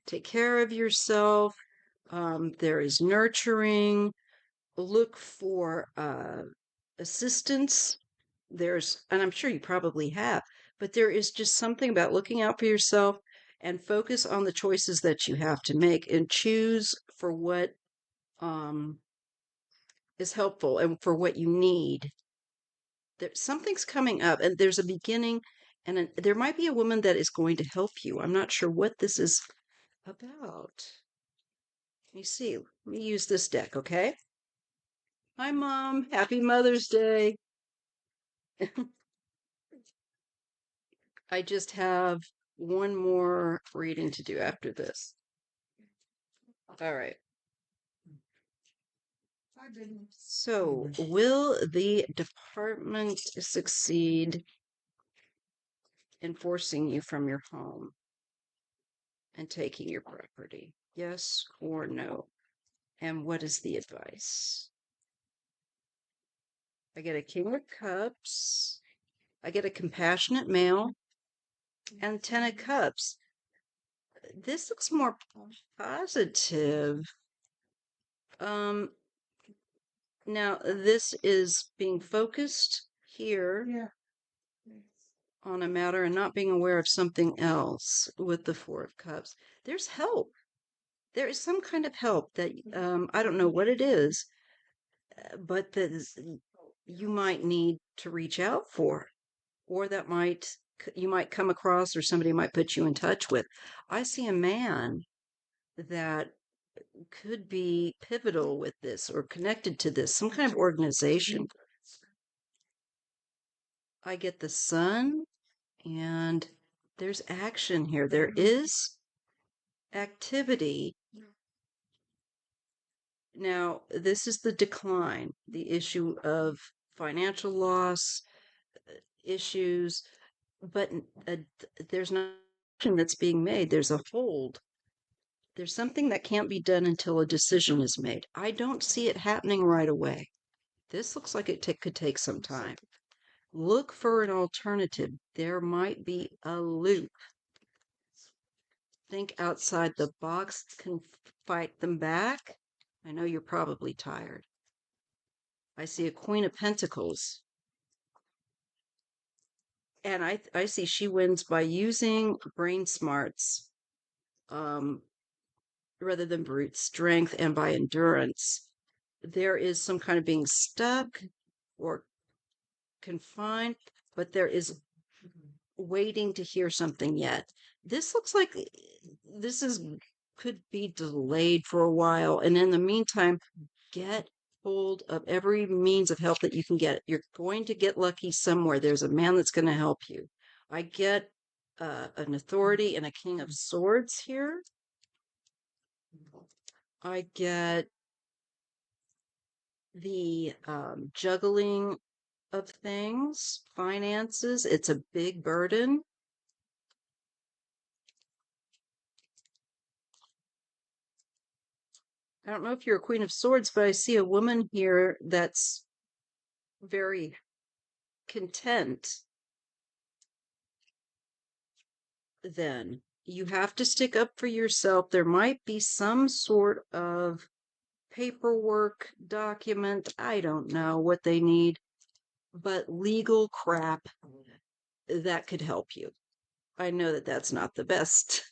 take care of yourself. There is nurturing. Look for assistance. And I'm sure you probably have, but there is just something about looking out for yourself and focus on the choices that you have to make and choose for what um, is helpful and for what you need. Something's coming up, and there's a beginning, and there might be a woman that is going to help you. I'm not sure what this is about. Let me see. Let me use this deck, okay? Hi, Mom. Happy Mother's Day. I just have one more reading to do after this. All right. So, will the department succeed in forcing you from your home and taking your property? Yes or no? And what is the advice? I get a King of Cups. I get a compassionate male and 10 of Cups. This looks more positive. Now this is being focused here on a matter and not being aware of something else with the Four of Cups. There's help. There is some kind of help that I don't know what it is, but that you might need to reach out for, or that you might come across, or somebody might put you in touch with. I see a man that could be pivotal with this or connected to this, some kind of organization. I get the Sun, and there's action here. There is activity. Now, this is the decline, the issue of financial loss, issues, but there's no action that's being made. There's a hold. There's something that can't be done until a decision is made. I don't see it happening right away. This looks like it could take some time. Look for an alternative. There might be a loop. Think outside the box. Can fight them back. I know you're probably tired. I see a Queen of Pentacles. And I see she wins by using brain smarts rather than brute strength, and by endurance. There is some kind of being stuck or confined, but there is waiting to hear something yet. This looks like this could be delayed for a while, and in the meantime, get hold of every means of help that you can get. You're going to get lucky somewhere. There's a man that's going to help you. I get an authority and a King of Swords here. I get the juggling of things, finances. It's a big burden. I don't know if you're a Queen of Swords, but I see a woman here that's very content. Then you have to stick up for yourself. There might be some sort of paperwork, document, I don't know what they need, but legal crap that could help you. I know that that's not the best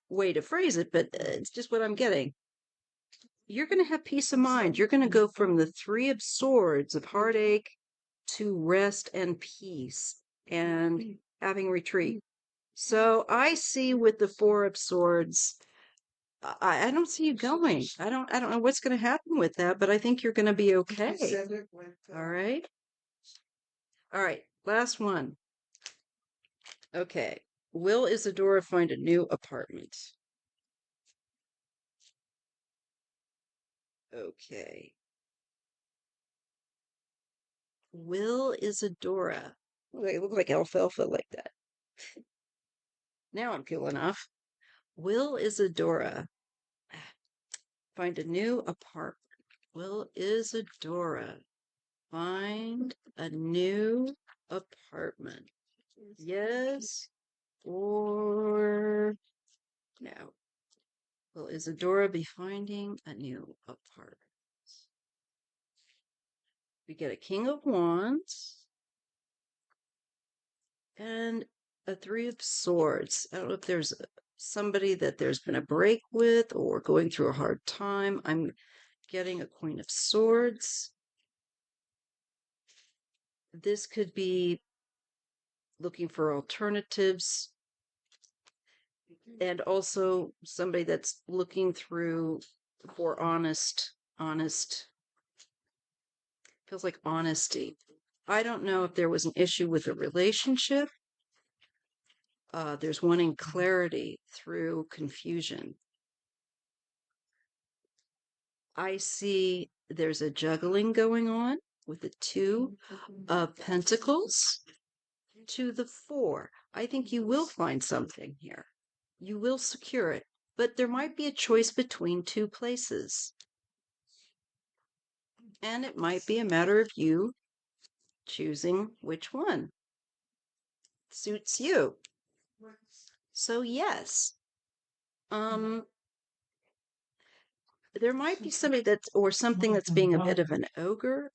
way to phrase it, but it's just what I'm getting. You're going to have peace of mind. You're going to go from the Three of Swords of heartache to rest and peace and having retreat. So I see with the Four of Swords, I don't see you going. I don't know what's going to happen with that, but I think you're going to be okay. All right. All right. Last one. Okay. Will Isadora find a new apartment? Okay. Will Isadora. They look like alfalfa like that. Now I'm cool enough. Will Isadora find a new apartment? Will Isadora find a new apartment? Yes or no? Will Isadora be finding a new apartment? We get a King of Wands and a Three of Swords. I don't know if there's somebody that there's been a break with or going through a hard time. I'm getting a Queen of Swords. This could be looking for alternatives and also somebody that's looking through for honest, feels like honesty. I don't know if there was an issue with a relationship. There's wanting clarity through confusion. I see there's a juggling going on with the Two of Pentacles to the Four. I think you will find something here. You will secure it, but there might be a choice between two places. And it might be a matter of you choosing which one suits you. So yes, there might be somebody that's or something that's being a bit of an ogre